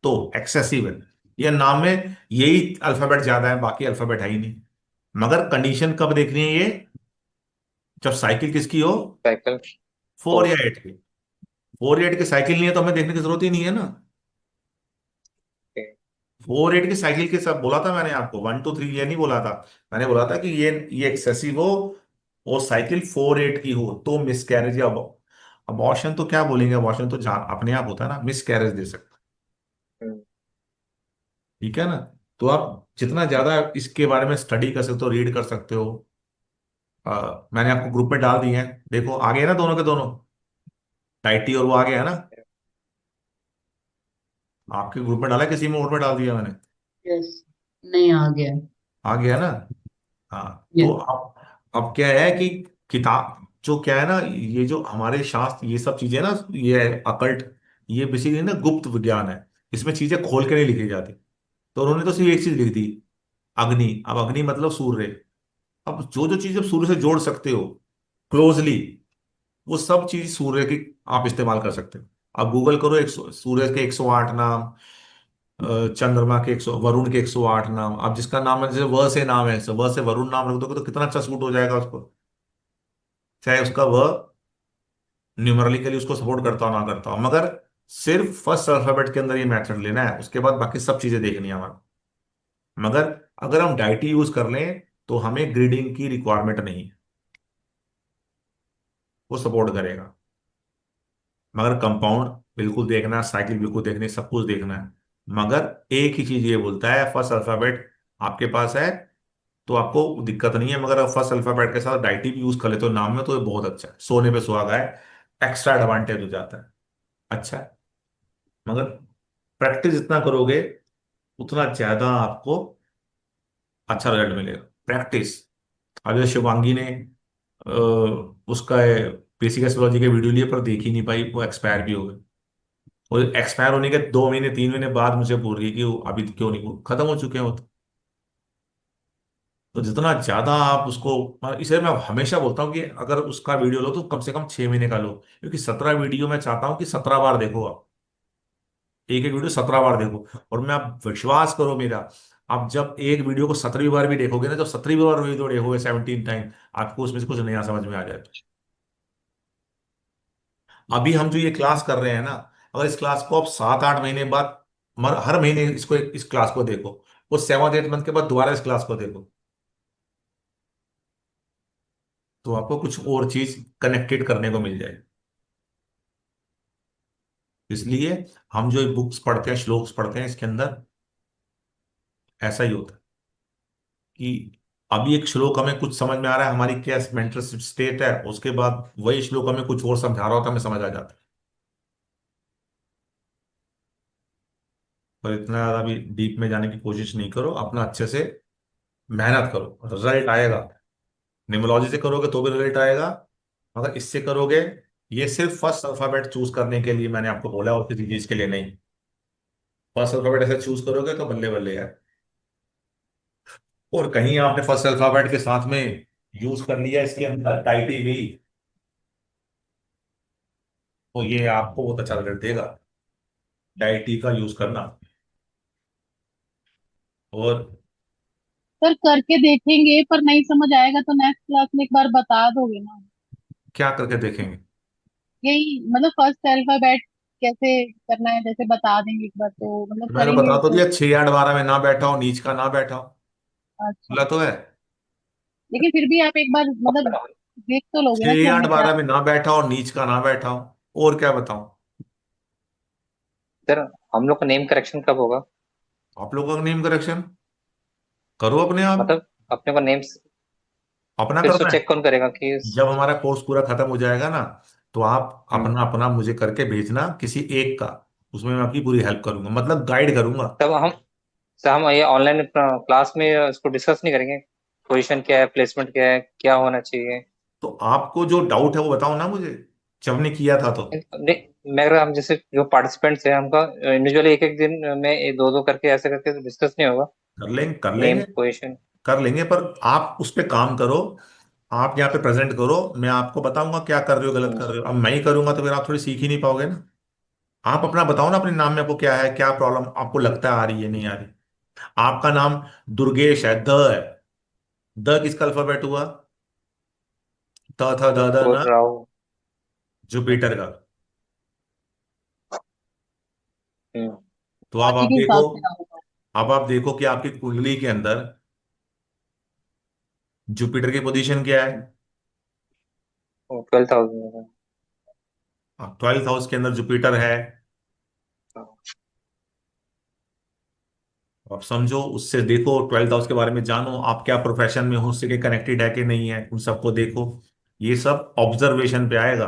तो एक्सेसिव है। या नाम में यही अल्फाबेट ज्यादा है, बाकी अल्फाबेट है ही नहीं। मगर कंडीशन कब देखनी है ये? जब साइकिल किसकी हो? साइकिल। 4 या 8 की। 4 8 की साइकिल नहीं है तो हमें देखने की जरूरत ही नहीं है ना। 4 8 की साइकिल के सब बोला था मैंने आपको, 1 2 3 ये नहीं बोला था। मैंने बोला था कि ये एक्सेसिव हो और साइकिल 4 8 की हो तो मिसकैरेज या अबॉर्शन, तो क्या बोलेंगे, अबॉर्शन तो अपने आप होता है ना, मिसकैरेज दे सकता है। ठीक है ना? तो आप जितना ज्यादा इसके बारे में स्टडी कर सकते हो, रीड कर सकते हो। मैंने आपको ग्रुप में डाल दिए हैं, देखो आ गए ना दोनों के दोनों, टाइटी और वो आ गया है ना। आपके ग्रुप में डाला है, किसी में और में डाल दिया मैंने? यस। नहीं, आ गया। आ गया ना। हाँ, तो यस। अब क्या है कि किताब जो क्या है ना, ये जो हमारे शास्त्र ये सब चीजें ना, ये अकल्ट, ये बेसिकली ना गुप्त विज्ञान है। इसमें चीजें खोल के नहीं लिखी जाती। तो उन्होंने तो सिर्फ एक चीज लिख दी, अग्नि। अब अग्नि मतलब सूर्य। अब जो जो चीज आप सूर्य से जोड़ सकते हो क्लोजली, वो सब चीज सूर्य की आप इस्तेमाल कर सकते हो। आप गूगल करो सूर्य के 108 नाम, चंद्रमा के 100, वरुण के 108 नाम। आप जिसका नाम है, जैसे व से नाम है, व से वरुण नाम रख दोगे तो कितना अच्छा सूट हो जाएगा उसको। चाहे उसका व न्यूमरलिकली उसको सपोर्ट करता हो ना करता हो, मगर सिर्फ फर्स्ट अल्फाबेट के अंदर ये मैथड लेना है, उसके बाद बाकी सब चीजें देखनी है हमारा। मगर अगर हम डाइटी यूज कर लें तो हमें ग्रीडिंग की रिक्वायरमेंट नहीं है, वो सपोर्ट करेगा। मगर कंपाउंड बिल्कुल देखना है, साइकिल बिल्कुल देखनी है, सब कुछ देखना है। मगर एक ही चीज ये बोलता है, फर्स्ट अल्फाबेट आपके पास है तो आपको दिक्कत नहीं है, मगर आप फर्स्ट अल्फाबेट के साथ डाइटी भी यूज कर लेते हो नाम में तो ये बहुत अच्छा है, सोने पे सुहागा है, एक्स्ट्रा एडवांटेज हो जाता है। अच्छा है। मगर प्रैक्टिस जितना करोगे उतना ज्यादा आपको अच्छा रिजल्ट मिलेगा। प्रैक्टिस। अब जैसे शिवांगी ने उसका बेसिक एस्ट्रोलॉजी के वीडियो लिए पर देख ही नहीं पाई, वो एक्सपायर भी हो गए। और एक्सपायर होने के 2 महीने 3 महीने बाद मुझे बोल रही है कि वो अभी क्यों नहीं, वो खत्म हो चुके हैं वो तो जितना ज्यादा आप उसको, इसे मैं हमेशा बोलता हूँ कि अगर उसका वीडियो लो तो कम से कम 6 महीने का लो, क्योंकि 17 वीडियो मैं चाहता हूँ कि 17 बार देखो आप, एक एक वीडियो 17 बार देखो। और मैं, आप विश्वास करो मेरा, आप जब एक वीडियो को 17वीं बार भी देखोगे ना, जब 17वीं बार वीडियो देखोगे 17 टाइम, आपको उसमें से कुछ नया समझ में आ जाएगा। अभी हम जो ये क्लास कर रहे हैं ना, अगर इस क्लास को आप 7 8 महीने बाद, हर महीने इसको इस क्लास को देखो, वो 7 8 मंथ के बाद दोबारा इस क्लास को देखो, तो आपको कुछ और चीज कनेक्टेड करने को मिल जाए। इसलिए हम जो बुक्स पढ़ते हैं, श्लोक्स पढ़ते हैं, इसके अंदर ऐसा ही होता है कि अभी एक श्लोक हमें कुछ समझ में आ रहा है, हमारी क्या मेंटल स्टेट है, उसके बाद वही श्लोक हमें कुछ और समझा रहा होता है, हमें समझ आ जाता है। पर इतना ज्यादा भी डीप में जाने की कोशिश नहीं करो, अपना अच्छे से मेहनत करो, रिजल्ट आएगा। न्यूमरोलॉजी से करोगे तो भी रिजल्ट आएगा, अगर इससे करोगे, ये सिर्फ फर्स्ट अल्फाबेट चूज करने के लिए मैंने आपको बोला, और किसी चीज के लिए नहीं। फर्स्ट अल्फाबेट ऐसे चूज करोगे तो बल्ले बल्ले यार। और कहीं आपने फर्स्ट अल्फाबेट के साथ में यूज कर लिया इसके अंदर टाइटी भी, तो ये आपको बहुत अच्छा रिजल्ट देगा। डाइटी का यूज करना। और सर करके देखेंगे, पर नहीं समझ आएगा तो नेक्स्ट क्लास में एक बार बता दोगे ना? क्या करके देखेंगे? यही मतलब फर्स्ट अल्फाबेट कैसे करना है, जैसे बता देंगे एक बार तो मतलब तो मैंने करेंगे बता तो तो। दिया, 6 8 12 में ना बैठा हो, नीच का ना बैठा हो। अच्छा, बोला तो है। लेकिन फिर भी आप एक बार मतलब देख तो लोगे ना कि छह आठ हमने क्या। बारह में ना बैठा हो, नीच का ना बैठा हो, और क्या बताऊं? सर हम लोग का नेम करेक्शन कब होगा? आप लोगों का नेम करेक्शन करो अपने आप। मतलब अपने को नेम्स अपना फिर से करना है। चेक कौन करेगा कि जब हमारा कोर्स पूरा खत्म हो जाएगा ना, तो आप हम्म, अपना अपना मुझे करके भेजना किसी एक का। उसमें मैं आपकी पूरी हेल्प करूंगा, मतलब गाइड करूंगा। तब हम सर हम ये ऑनलाइन क्लास में इसको डिस्कस नहीं करेंगे? पोजीशन क्या है, प्लेसमेंट क्या है, क्या होना चाहिए? तो आपको जो डाउट है वो बताओ ना मुझे, जब हमने किया था तो। नहीं, मैं अगर हम जैसे जो पार्टिसिपेंट्स हैं हमका इंडिविजुअली एक एक दिन में दो दो करके ऐसे करके डिस्कस नहीं होगा? कर लेंगे कर नेम लेंगे। पोजीशन। कर लेंगे, पर आप उस पर काम करो। आप यहाँ पे प्रेजेंट करो, मैं आपको बताऊंगा क्या कर रहे हो, गलत कर रहे हो। अब मैं ही करूंगा तो फिर आप थोड़ी सीख ही नहीं पाओगे ना। आप अपना बताओ ना, अपने नाम में आपको क्या है, क्या प्रॉब्लम आपको लगता है आ रही है, नहीं आ रही। आपका नाम दुर्गेश है, द है। द किसका अल्फाबेट हुआ? त थ द द बोल न, रहा हूँ। जुपिटर का। हम्म, तो अब बाकी आप के देखो, हिसाब से ना होगा। अब आप देखो कि आपकी कुंडली के अंदर जुपिटर की पोजीशन क्या है। 12,000। 12th हाउस के अंदर जुपिटर है। आप समझो, उससे देखो, 12th हाउस के बारे में जानो, आप क्या प्रोफेशन में हो, उससे कनेक्टेड है कि नहीं है, उन सबको देखो। ये सब ऑब्जर्वेशन पे आएगा।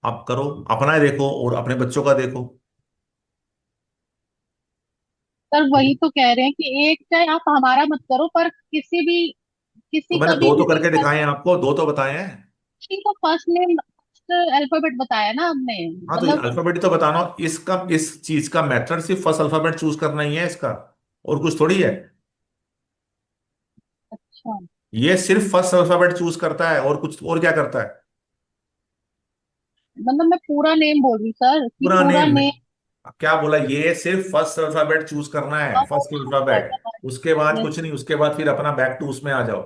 आप करो, अपना देखो और अपने बच्चों का देखो। सर वही तो कह रहे हैं कि एक चाहे आप हमारा मत करो, पर किसी भी तो किसी मैंने का भी दो तो किसी करके का दिखाए हैं आपको, दो तो बताए हैं। किसी का फर्स्ट नेम फर्स्ट अल्फाबेट बताया ना हमने हाँ, तो मतलब। अल्फाबेट ही तो बताना। इसका, इस चीज का मेथड सिर्फ फर्स्ट अल्फाबेट चूज करना ही है इसका, और कुछ थोड़ी है। अच्छा, ये सिर्फ फर्स्ट अल्फाबेट चूज करता है, और कुछ और क्या करता है? मतलब मैं पूरा नेम बोल रही हूँ सर कि पूरा पूरा नेम? नेम। क्या बोला? ये सिर्फ फर्स्ट अल्फाबेट चूज करना है, फर्स्ट अल्फाबेट। उसके बाद कुछ नहीं, उसके बाद फिर अपना बैक टू उसमें आ जाओ।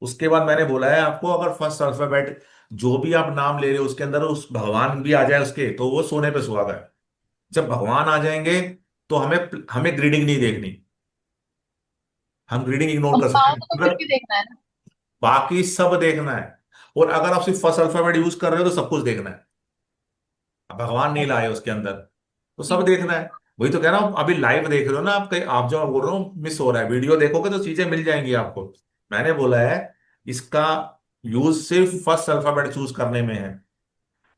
उसके बाद मैंने बोला है आपको, अगर फर्स्ट अल्फाबेट जो भी आप नाम ले रहे हो उसके अंदर उस भगवान भी आ जाए उसके, तो वो सोने पे सुहागा है। जब भगवान आ जाएंगे तो हमें हमें ग्रीडिंग नहीं देखनी। हम ग्रीडिंग इग्नोर हम कर सकते पाओ हैं, तो फिर अगर भी देखना है ना। बाकी सब देखना है। और अगर आप सिर्फ फर्स्ट अल्फाबेट यूज कर रहे हो तो सब कुछ देखना है। अब भगवान नहीं लाए उसके अंदर, तो सब देखना है। वही तो कह रहा हूँ, अभी लाइव देख रहे हो ना आप, कहीं आप जो बोल रहा हूँ मिस हो रहा है, वीडियो देखोगे तो चीजें मिल जाएंगी आपको। मैंने बोला है, इसका यूज सिर्फ फर्स्ट अल्फाबेट चूज करने में है।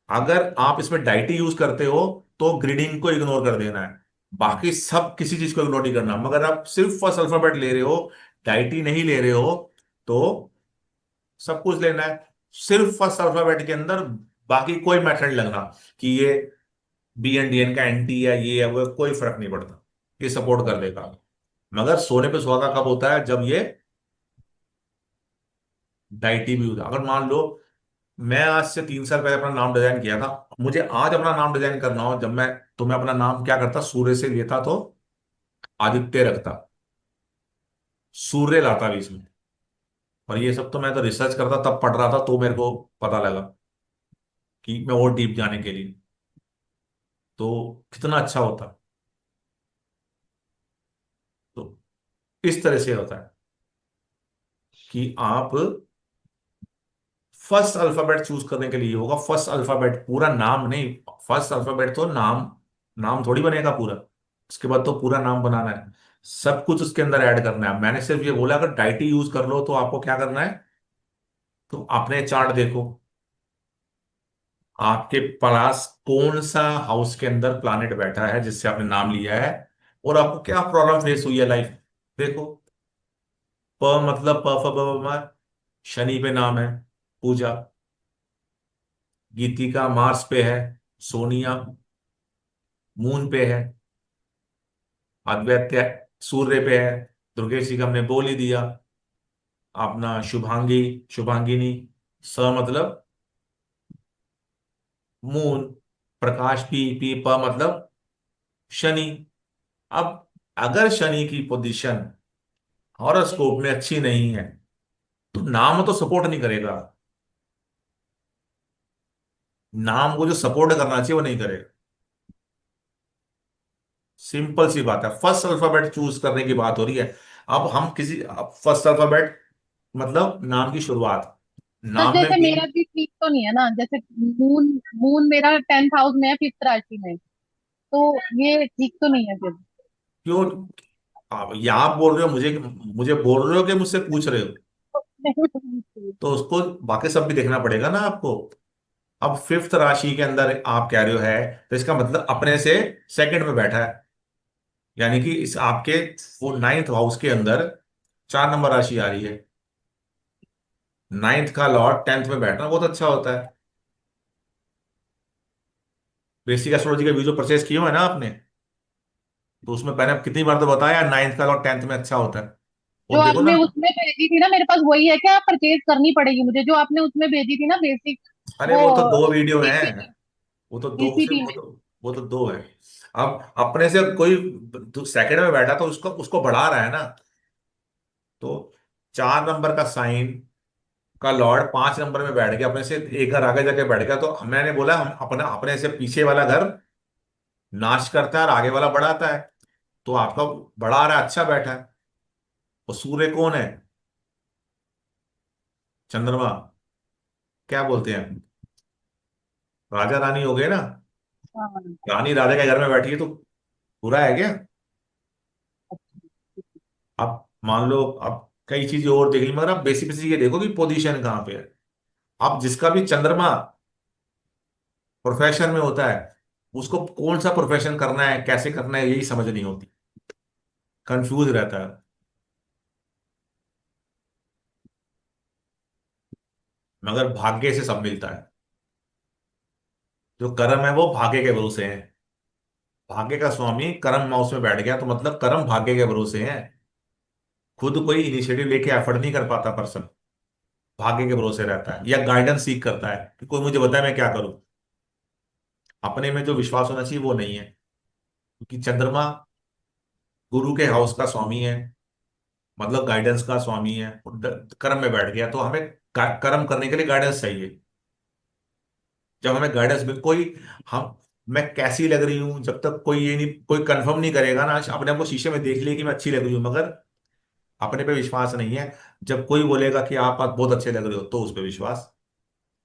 अगर आप इसमें डाइटी यूज करते हो तो ग्रीडिंग को इग्नोर कर देना है। बाकी सब किसी चीज को इग्नोर नहीं करना, मगर आप सिर्फ फर्स्ट अल्फाबेट ले रहे हो, डाइटी नहीं ले रहे हो, तो सब कुछ लेना है। सिर्फ फर्स्ट अल्फाबेट के अंदर, बाकी कोई मेथड लगना कि ये बी एंड डी एन का एंटी है, ये है, वो है, कोई फर्क नहीं पड़ता। ये सपोर्ट कर देगा। मगर सोने पे सुहागा कब होता है? जब ये डाइटी भी होता है। अगर मान लो मैं आज से 3 साल पहले अपना नाम डिजाइन किया था, मुझे आज अपना नाम डिजाइन करना हो, जब मैं, तो मैं अपना नाम क्या करता, सूर्य से लेता तो आदित्य रखता, सूर्य लाता भी इसमें। और ये सब तो मैं तो रिसर्च करता तब पढ़ रहा था, तो मेरे को पता लगा कि मैं और डीप जाने के लिए, तो कितना अच्छा होता। तो इस तरह से होता है कि आप फर्स्ट अल्फाबेट चूज करने के लिए होगा, फर्स्ट अल्फाबेट, पूरा नाम नहीं। फर्स्ट अल्फाबेट तो नाम, नाम थोड़ी बनेगा पूरा, उसके बाद तो पूरा नाम बनाना है। सब कुछ उसके अंदर ऐड करना है। मैंने सिर्फ ये बोला अगर डाइटी यूज कर लो तो आपको क्या करना है। तो अपने चार्ट देखो, आपके पास कौन सा हाउस के अंदर प्लैनेट बैठा है जिससे आपने नाम लिया है, और आपको क्या प्रॉब्लम फेस हुई है लाइफ, देखो। प मतलब प फ ब भ म, शनि पे नाम है, पूजा। गीतिका मार्स पे है, सोनिया मून पे है, अद्वैत सूर्य पे है, दुर्गेश जी का हमने बोल ही दिया। अपना शुभांगी, शुभांगिनी, स मतलब मून, प्रकाश पी, पी प मतलब शनि। अब अगर शनि की पोजीशन हॉरोस्कोप में अच्छी नहीं है तो नाम तो सपोर्ट नहीं करेगा। नाम को जो सपोर्ट करना चाहिए वो नहीं करेगा। सिंपल सी बात है, फर्स्ट अल्फाबेट चूज करने की बात हो रही है। अब हम किसी, फर्स्ट अल्फाबेट मतलब नाम की शुरुआत, बस नाम में जैसे बी। मेरा भी ठीक तो नहीं है ना, जैसे मून मून मेरा 10th हाउस में है, 5th राशि में, तो ये ठीक तो नहीं है फिर। क्यों? आप यहाँ बोल रहे हो मुझे, मुझे बोल रहे हो कि मुझसे पूछ रहे हो? तो उसको बाकी सब भी देखना पड़ेगा ना आपको। अब फिफ्थ राशि के अंदर आप कह रहे हो है, तो इसका मतलब अपने से सेकंड में बैठा है, यानी कि इस आपके वो नाइन्थ हाउस के अंदर 4 नंबर राशि आ रही है। नाइन्थ का लॉर्ड टेंथ में बैठना बहुत अच्छा होता है। बेसिक एस्ट्रोलॉजी के वीडियो परचेज किए हुए हैं ना आपने, तो उसमें मैंने कितनी बार तो बताया नाइन्थ का लॉर्ड टेंथ में अच्छा होता है। वो जो देखो ना। आपने उसमें भेजी थी ना, मेरे पास वही है क्या? परचेज करनी पड़ेगी मुझे जो आपने उसमें भेजी थी ना, बेसिक, अरे वो वो तो 2 वीडियो हैं। पीपीटी, वो तो दो से पीसीटी में। वो तो 2 है। अब अपने से कोई सेकंड में बैठा तो उसको उसको बढ़ा रहा है ना। तो 4 नंबर का साइन का लॉर्ड 5 नंबर में बैठ गया, अपने से एक घर आगे जाके बैठ गया, तो मैंने बोला हम अपना अपने से पीछे वाला घर नाश करता है और आगे वाला बढ़ाता है। तो आपका बढ़ा रहा है, अच्छा बैठा है। और सूर्य कौन है? चंद्रमा। क्या बोलते हैं, राजा रानी हो गए ना। हाँ। रानी राजा के घर में बैठी है तो बुरा है क्या? अब मान लो, अब कई चीजें और देख ली, मगर आप बेसिक बेसिक ये देखो कि पोजीशन कहाँ पे है। अब जिसका भी चंद्रमा प्रोफेशन में होता है, उसको कौन सा प्रोफेशन करना है, कैसे करना है, यही समझ नहीं होती, कंफ्यूज रहता है। मगर भाग्य से सब मिलता है। जो कर्म है वो भाग्य के भरोसे है। भाग्य का स्वामी कर्म हाउस में बैठ गया तो मतलब कर्म भाग्य के भरोसे है। खुद कोई इनिशिएटिव लेके एफर्ट नहीं कर पाता पर्सन, भाग्य के भरोसे रहता है या गाइडेंस सीख करता है कि कोई मुझे बताए मैं क्या करूं। अपने में जो विश्वास होना चाहिए वो नहीं है, क्योंकि चंद्रमा गुरु के हाउस का स्वामी है, मतलब गाइडेंस का स्वामी है। और कर्म में बैठ गया तो हमें कर्म करने के लिए गाइडेंस चाहिए। जब हमें गाइडेंस में कोई, हम, मैं कैसी लग रही हूं, जब तक कोई ये नहीं, कोई कंफर्म नहीं करेगा ना, अपने आप को शीशे में देख लिए कि मैं अच्छी लग रही हूं मगर अपने पे विश्वास नहीं है। जब कोई बोलेगा कि आप बहुत अच्छे लग रहे हो तो उस पर विश्वास।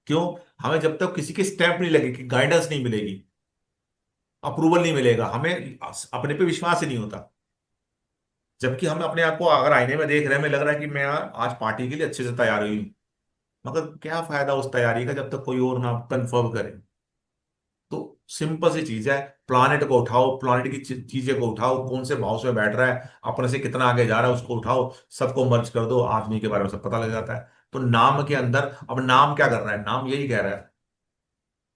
क्यों? हमें जब तक किसी की स्टैंप नहीं लगेगी, गाइडेंस नहीं मिलेगी, अप्रूवल नहीं मिलेगा, हमें अपने पे विश्वास ही नहीं होता। जबकि हम अपने आप को अगर आईने में देख रहे हैं, हमें लग रहा है कि मैं आज पार्टी के लिए अच्छे से तैयार हुई हूं, मगर क्या फायदा उस तैयारी का जब तक कोई और ना कंफर्म करे। तो सिंपल सी चीज है, प्लानेट को उठाओ, प्लानेट की चीजें को उठाओ, कौन से भाव में बैठ रहा है, अपने से कितना आगे जा रहा है उसको उठाओ, सबको मर्ज कर दो, आदमी के बारे में सब पता लग जाता है। तो नाम के अंदर अब नाम क्या कर रहा है, नाम यही कह रहा है,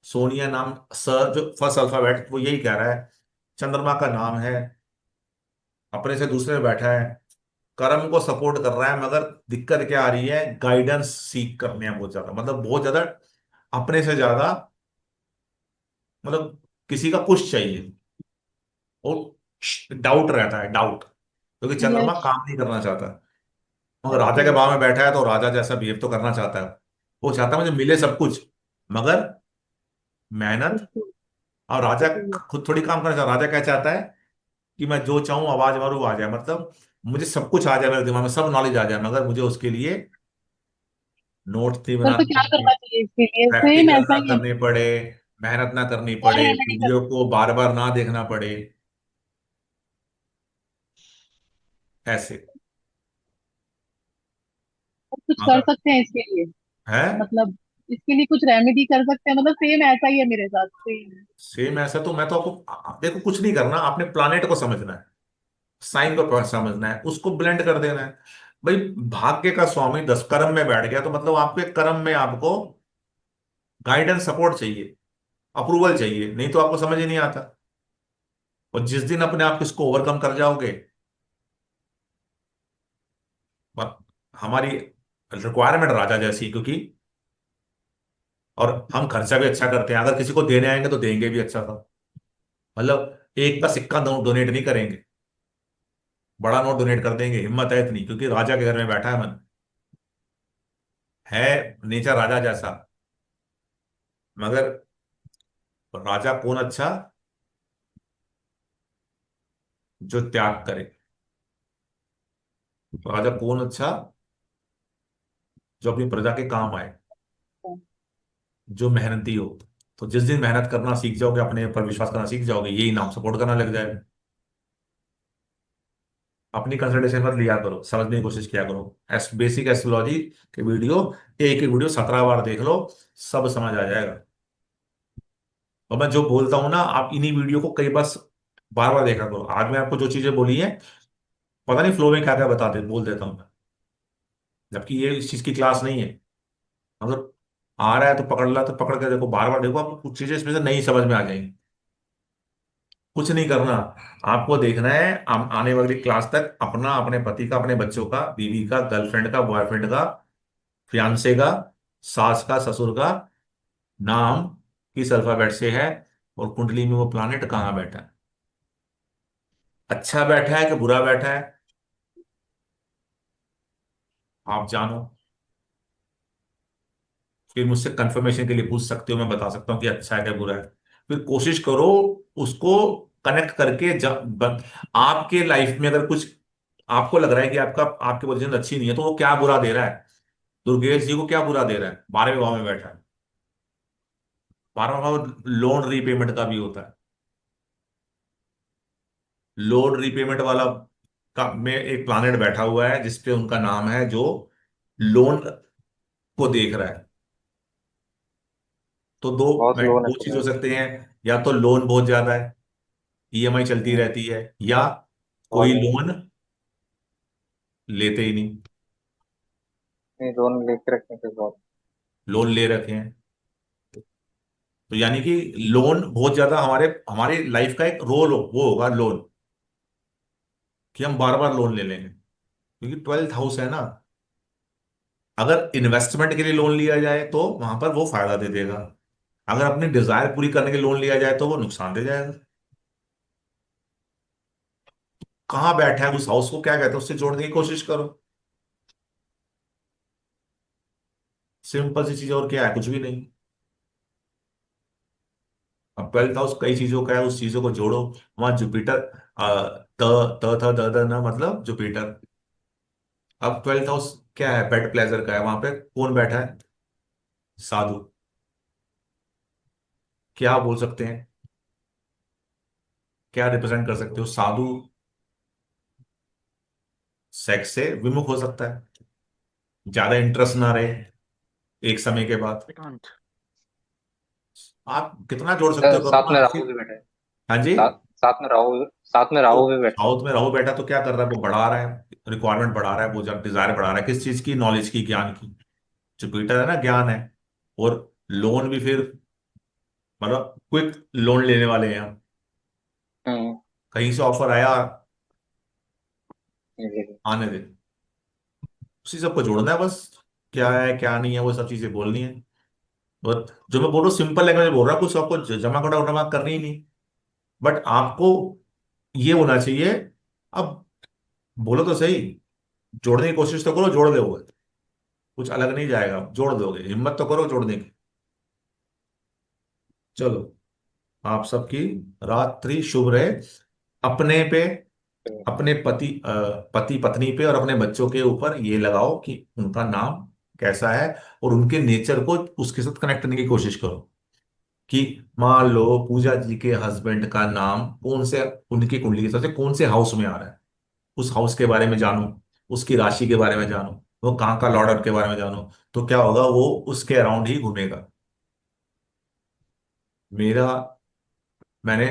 सोनिया नाम, स जो फर्स्ट अल्फाबेट वो यही कह रहा है, चंद्रमा का नाम है, अपने से दूसरे में बैठा है, कर्म को सपोर्ट कर रहा है, मगर दिक्कत क्या आ रही है, गाइडेंस सीख करने हैं बहुत ज्यादा, मतलब बहुत ज्यादा, अपने से ज्यादा, मतलब किसी का पुश चाहिए। और डाउट रहता है, डाउट, क्योंकि चंद्रमा यस। काम नहीं करना चाहता। मगर राजा ओके। के भाव में बैठा है तो राजा जैसा बिहेव तो करना चाहता है। वो चाहता है मुझे मिले सब कुछ, मगर मेहनत। और राजा खुद थोड़ी काम करना चाहता, राजा क्या चाहता है कि मैं जो चाहूं आवाज मारूं आ जाए, मतलब मुझे सब कुछ आ जाए, मेरे दिमाग में सब नॉलेज आ जाए, मगर मुझे उसके लिए नोट्स नहीं पर तो बनाने क्या पड़े, करना चाहिए इसके लिए? सेम प्रैक्टिकल ऐसा ना ही है। करने पड़े, मेहनत ना करनी और पड़े, मेहनत नहीं वीडियो करनी, को बार बार ना देखना पड़े, ऐसे। सब कुछ कर मगर सकते हैं इसके लिए, है, मतलब इसके लिए कुछ रेमेडी कर सकते हैं, मतलब सेम ऐसा ही है मेरे साथ, सेम। सेम ऐसा तो मैं तो आपको देखो कुछ नहीं करना, आपने प्लानेट को समझना है, साइन को समझना है, उसको ब्लेंड कर देना है। भाई भाग्य का स्वामी 10 कर्म में बैठ गया तो मतलब आपके कर्म में आपको गाइडेंस सपोर्ट चाहिए, अप्रूवल चाहिए, नहीं तो आपको समझ ही नहीं आता। और जिस दिन अपने आप इसको ओवरकम कर जाओगे, हमारी रिक्वायरमेंट राजा जैसी, क्योंकि और हम खर्चा भी अच्छा करते हैं, अगर किसी को देने आएंगे तो देंगे भी अच्छा था। मतलब एक का सिक्का डोनेट नहीं करेंगे, बड़ा नोट डोनेट कर देंगे, हिम्मत है इतनी, क्योंकि राजा के घर में बैठा है मन, है नेचर राजा जैसा। मगर राजा कौन अच्छा? जो त्याग करे। राजा कौन अच्छा? जो अपनी प्रजा के काम आए, जो मेहनती हो। तो जिस दिन मेहनत करना सीख जाओगे, अपने ऊपर विश्वास करना सीख जाओगे, यही नाम सपोर्ट करना लग जाएगा। अपनी कंसल्टेशन मत लिया करो, समझने की कोशिश किया करो। बेसिक एस्ट्रोलॉजी के वीडियो, एक एक वीडियो 17 बार देख लो, सब समझ आ जाएगा। और मैं जो बोलता हूं ना, आप इन्हीं वीडियो को कई बार बार बार देखा करो। आज मैं आपको जो चीजें बोली हैं, पता नहीं फ्लो में क्या क्या बोल देता हूं मैं, जबकि ये इस चीज की क्लास नहीं है। अगर आ रहा है तो पकड़ ला, तो पकड़ के देखो, बार बार देखो, आपको कुछ चीजें इसमें से नहीं समझ में आ जाएंगी। कुछ नहीं करना, आपको देखना है आने वाली क्लास तक अपना, अपने पति का, अपने बच्चों का, बीवी का, गर्लफ्रेंड का, बॉयफ्रेंड का, फियांसे का, सास का, ससुर का नाम किस अल्फाबेट से है, और कुंडली में वो प्लैनेट कहाँ बैठा है, अच्छा बैठा है कि बुरा बैठा है, आप जानो। फिर मुझसे कंफर्मेशन के लिए पूछ सकते हो, मैं बता सकता हूँ कि अच्छा है क्या बुरा है। फिर कोशिश करो उसको कनेक्ट करके आपके लाइफ में अगर कुछ आपको लग रहा है कि आपकी पोजीशन अच्छी नहीं है, तो वो क्या बुरा दे रहा है, दुर्गेश जी को क्या बुरा दे रहा है, 12वें भाव में बैठा है। 12वां भाव लोन रीपेमेंट का भी होता है। लोन रीपेमेंट वाला का में एक प्लानेट बैठा हुआ है जिसपे उनका नाम है, जो लोन को देख रहा है। तो बहुत लोन है दो चीज हो तुम्हें। सकते हैं, या तो लोन बहुत ज्यादा है, ईएमआई चलती हम्म, रहती है, या बहुत कोई ज्यादा। लोन लेते ही नहीं, नहीं, लोन लेके रखने के बहुत। लोन ले रखे हैं। तो यानी कि लोन बहुत ज्यादा हमारे हमारी लाइफ का एक रोल वो होगा लोन, कि हम बार बार लोन ले लेंगे, क्योंकि 12th हाउस है ना। अगर इन्वेस्टमेंट के लिए लोन लिया जाए तो वहां पर वो फायदा दे देगा, अगर अपनी डिजायर पूरी करने के लिए लोन लिया जाए तो वो नुकसान दे जाएगा। कहाँ बैठा है उस हाउस को क्या कहते हैं, उससे जोड़ने की कोशिश करो। सिंपल सी चीज, और क्या है, कुछ भी नहीं। अब 12th हाउस कई चीजों का है, उस चीजों को जोड़ो। वहां जुपिटर, द ना, मतलब जुपिटर। अब 12th हाउस क्या है, पेट प्लेजर का है, वहां पे कौन बैठा है, साधु। क्या बोल सकते हैं, क्या रिप्रेजेंट कर सकते हो साधु? सेक्स से विमुख हो सकता है, ज्यादा इंटरेस्ट ना रहे एक समय के बाद। आप कितना जोड़ सकते हो करो साथ ना में राहु फिर। भी बैठे हैं। हाँ जी। साथ में तो राहु भी बैठे हैं। साउथ में राहु बैठा तो क्या कर रहा है, वो बढ़ा रहा है, रिक्वायरमेंट बढ़ा रहा है, वो जब डिजायर बढ़ा रहा है, किस चीज की, नॉलेज की, ज्ञान की। जुपिटर है ना, ज्ञान है। और लोन भी फिर, मतलब क्विक लोन लेने वाले हैं हम, हम्म। कहीं से ऑफर आया, ये भी। आने दे, उसी सबको जोड़ना है बस। क्या है क्या नहीं है वो सब चीजें बोलनी है। और जो मैं बोल रहा हूँ सिंपल लैंग्वेज में बोल रहा हूँ, कुछ आपको जमा खटा उठा करनी ही नहीं। बट आपको ये होना चाहिए। अब बोलो तो सही, जोड़ने की कोशिश तो करो, जोड़ दोगे, कुछ अलग नहीं जाएगा, जोड़ दोगे, हिम्मत तो करो जोड़ने की। चलो, आप सबकी रात्रि शुभ रहे। अपने पे, अपने पति पत्नी पे और अपने बच्चों के ऊपर ये लगाओ कि उनका नाम कैसा है, और उनके नेचर को उसके साथ कनेक्ट करने की कोशिश करो। कि मान लो पूजा जी के हस्बैंड का नाम कौन से, उनकी कुंडली के हिसाब से कौन से हाउस में आ रहा है, उस हाउस के बारे में जानो, उसकी राशि के बारे में जानो, वो कहाँ का लॉर्ड के बारे में जानो। तो क्या होगा, वो उसके अराउंड ही घूमेगा। मेरा मैंने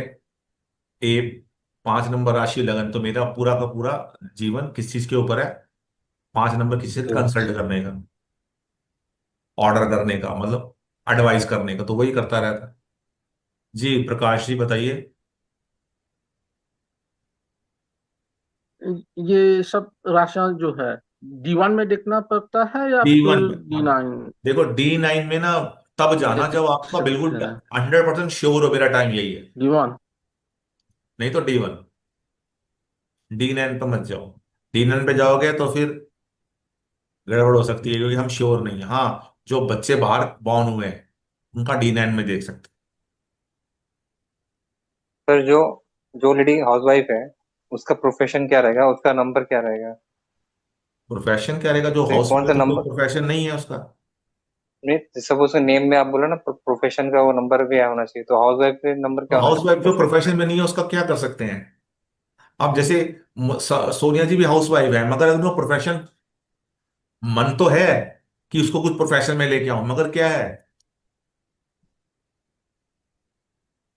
ए 5 नंबर राशि लगन, तो मेरा पूरा का पूरा जीवन किस चीज के ऊपर है, 5 नंबर किसी से कंसल्ट करने का, ऑर्डर करने का, मतलब एडवाइस करने का, तो वही करता रहता है। जी प्रकाश जी बताइए। ये सब राशियां जो है D1 में देखना पड़ता है या D1 फिर में, हाँ। D9? देखो D9 में ना तब जाना देख जब आपका बिल्कुल सकते हैं 100% श्योर हो मेरा टाइम यही है, D1। नहीं तो D1। D9 पे मत जाओ। D9 पे जाओगे तो फिर गड़बड़ हो सकती है, क्योंकि हम श्योर नहीं है। हाँ, जो बच्चे बाहर बॉर्न हुए हैं उनका D9 में देख सकते सर जो जो लेडी हाउसवाइफ है उसका प्रोफेशन क्या रहेगा, उसका नंबर क्या रहेगा? प्रोफेशन क्या रहेगा? जो तो हाउस कौन में सा तो कोई नंबर? प्रोफेशन नहीं है उसका। नहीं, सपोज नेम में आप बोला ना प्रोफेशन का वो नंबर भी होना चाहिए, तो हाउसवाइफ का नंबर तो क्या होना हाउस चाहिए वाइफ जो प्रोफेशन? प्रोफेशन में नहीं है उसका क्या कर सकते हैं? अब जैसे सोनिया जी भी हाउस वाइफ है, मगर उनका प्रोफेशन, मन तो है कि उसको कुछ प्रोफेशन में लेके आऊं, मगर क्या है,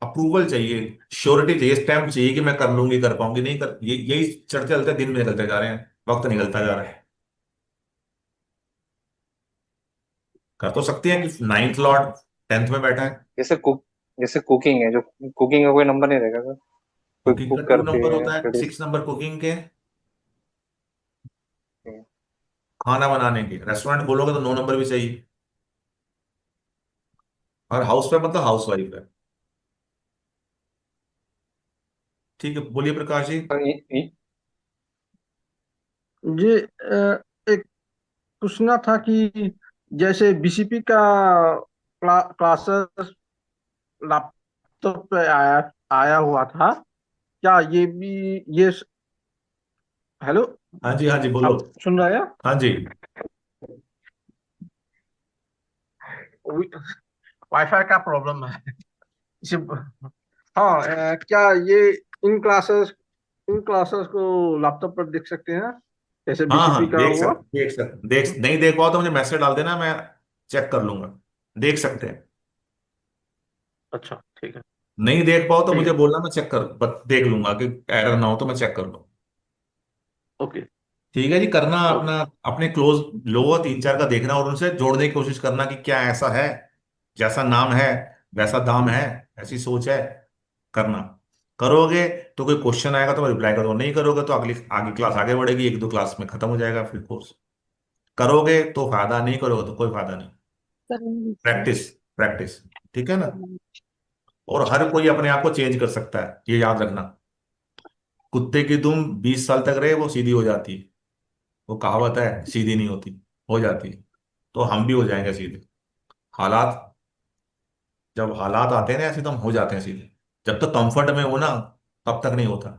अप्रूवल चाहिए, श्योरिटी चाहिए, स्टैम्प चाहिए कि मैं कर लूंगी, कर पाऊंगी, नहीं कर, यही चलते चलते दिन में निकलते जा रहे हैं, वक्त निकलता जा रहा है। कर तो सकती हैं कि नाइन्थ लॉर्ड 10th में बैठा है। जैसे कुकिंग है, जो कुकिंग का कोई नंबर नहीं रहेगा सर? कोई कुकिंग का कुक 2 करती नंबर है होता है, लेडीज? 6 नंबर कुकिंग के, खाना बनाने के, रेस्टोरेंट खोलोगे तो 9 नंबर भी चाहिए। और हाउस वाइफ मतलब हाउस वाइफ है। ठीक है, बोलिए प्रकाश जी। जी एक पूछना था कि जैसे BCP का क्लासेस लैपटॉप पे आया आया हुआ था, क्या ये भी ये हेलो, हाँ जी, हाँ जी, बोलो। आप सुन रहे हैं? हाँ जी। वाईफाई का प्रॉब्लम है इसे। हाँ क्या ये इन क्लासेस इन क्लासेस को लैपटॉप पर देख सकते हैं जैसे हाँ BCP हाँ, का हुआ? नहीं देख पाओ तो मुझे मैसेज डाल देना, मैं चेक कर लूंगा। देख सकते हैं। अच्छा ठीक है। नहीं देख पाओ तो ठीक मुझे है। बोलना, मैं चेक कर देख लूंगा कि एरर ना हो तो मैं चेक कर लूँ। ओके। ठीक है जी, करना ओके। अपना, अपने क्लोज लोगों 3 4 का देखना और उनसे जोड़ने की कोशिश करना कि क्या ऐसा है, जैसा नाम है वैसा दाम है, ऐसी सोच है, करना। करोगे तो कोई क्वेश्चन आएगा तो मैं रिप्लाई करूंगा, नहीं करोगे तो अगली आगे क्लास आगे बढ़ेगी, 1 2 क्लास में खत्म हो जाएगा फिर कोर्स। करोगे तो फायदा, नहीं करोगे तो कोई फायदा नहीं। Practice, practice. ठीक है ना। और हर कोई अपने आप को चेंज कर सकता है, ये याद रखना। कुत्ते की दुम 20 साल तक रहे वो सीधी हो जाती है, वो कहावत है, सीधी नहीं होती, हो जाती है। तो हम भी हो जाएंगे सीधे। हालात, जब हालात आते हैं ना ऐसे तो हम हो जाते हैं सीधे। जब तक कंफर्ट में हो ना, तब तक नहीं होता।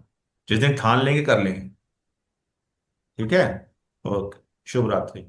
जिस दिन ठान लेंगे कर लेंगे। ठीक है। ओके, शुभ रात्रि।